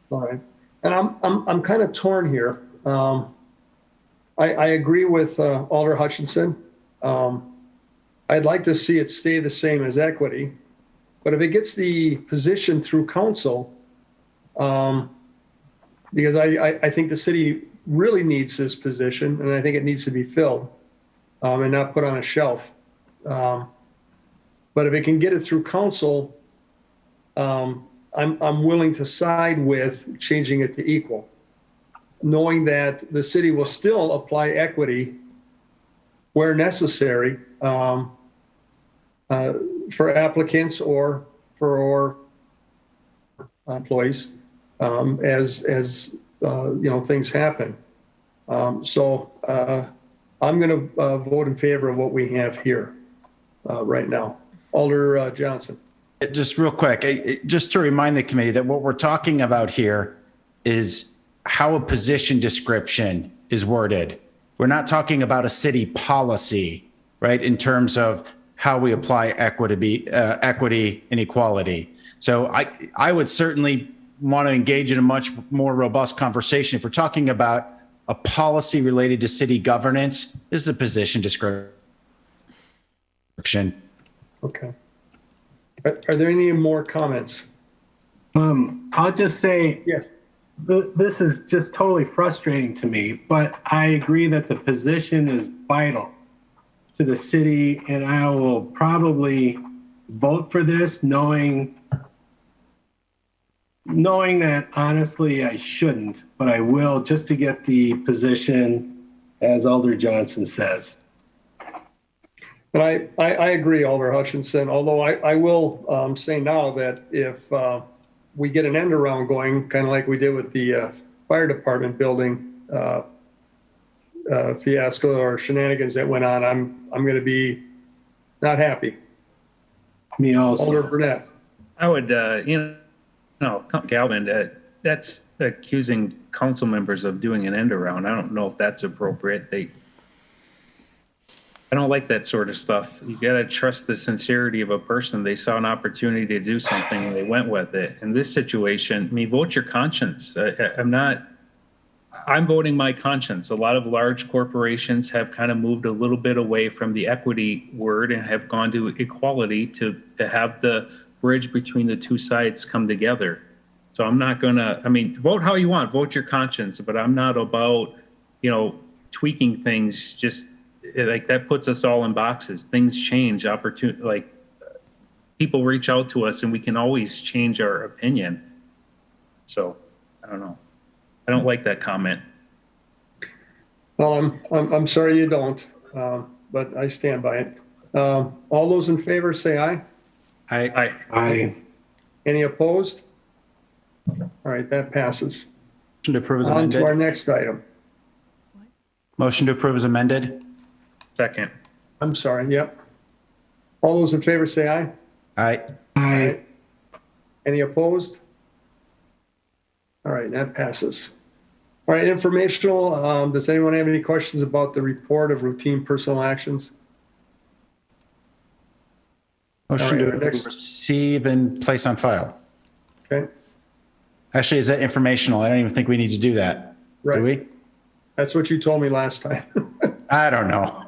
All right. And I'm kind of torn here. I agree with Alder Hutchinson. I'd like to see it stay the same as equity, but if it gets the position through council, because I think the city really needs this position, and I think it needs to be filled and not put on a shelf. But if it can get it through council, I'm willing to side with changing it to equal. knowing that the city will still apply equity where necessary for applicants or for employees as things happen. So I'm going to vote in favor of what we have here right now. Alder Johnson. Just real quick, just to remind the committee that what we're talking about here is how a position description is worded. We're not talking about a city policy, right, in terms of how we apply equity and equality. So I would certainly want to engage in a much more robust conversation. If we're talking about a policy related to city governance, this is a position description. Okay. Are there any more comments? I'll just say, yes. This is just totally frustrating to me, but I agree that the position is vital to the city, and I will probably vote for this knowing that honestly I shouldn't, but I will just to get the position, as Alder Johnson says. And I agree, Alder Hutchinson, although I will say now that if we get an end around going, kind of like we did with the fire department building fiasco or shenanigans that went on, I'm going to be not happy. Me also. Alder Burnett. I would, Galvin, that's accusing council members of doing an end around. I don't know if that's appropriate. I don't like that sort of stuff. You got to trust the sincerity of a person. They saw an opportunity to do something and they went with it. In this situation, vote your conscience. I'm voting my conscience. A lot of large corporations have kind of moved a little bit away from the equity word and have gone to equality to have the bridge between the two sides come together. So I'm not gonna, vote how you want, vote your conscience, but I'm not about, tweaking things just like that puts us all in boxes. Things change, people reach out to us and we can always change our opinion. So I don't know. I don't like that comment. Well, I'm sorry you don't, but I stand by it. All those in favor say aye. Aye. Aye. Any opposed? All right, that passes. Motion to approve is On amended. to our next item. Motion to approve is amended. Second. I'm sorry, yep. All those in favor say aye. Aye. Aye. Any opposed? All right, that passes. All right, informational. Does anyone have any questions about the report of routine personal actions? Motion All right, to next- receive and place on file. Okay, Actually, is that informational? I don't even think we need to do that. right. Do we? That's what you told me last time. I don't know.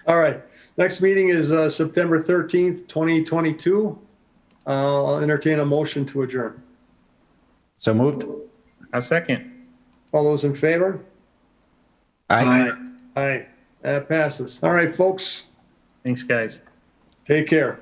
All right, next meeting is September 13th, 2022. I'll entertain a motion to adjourn. So moved. A second. All those in favor? Aye. Aye. That passes. All right, folks, Thanks, guys. take care.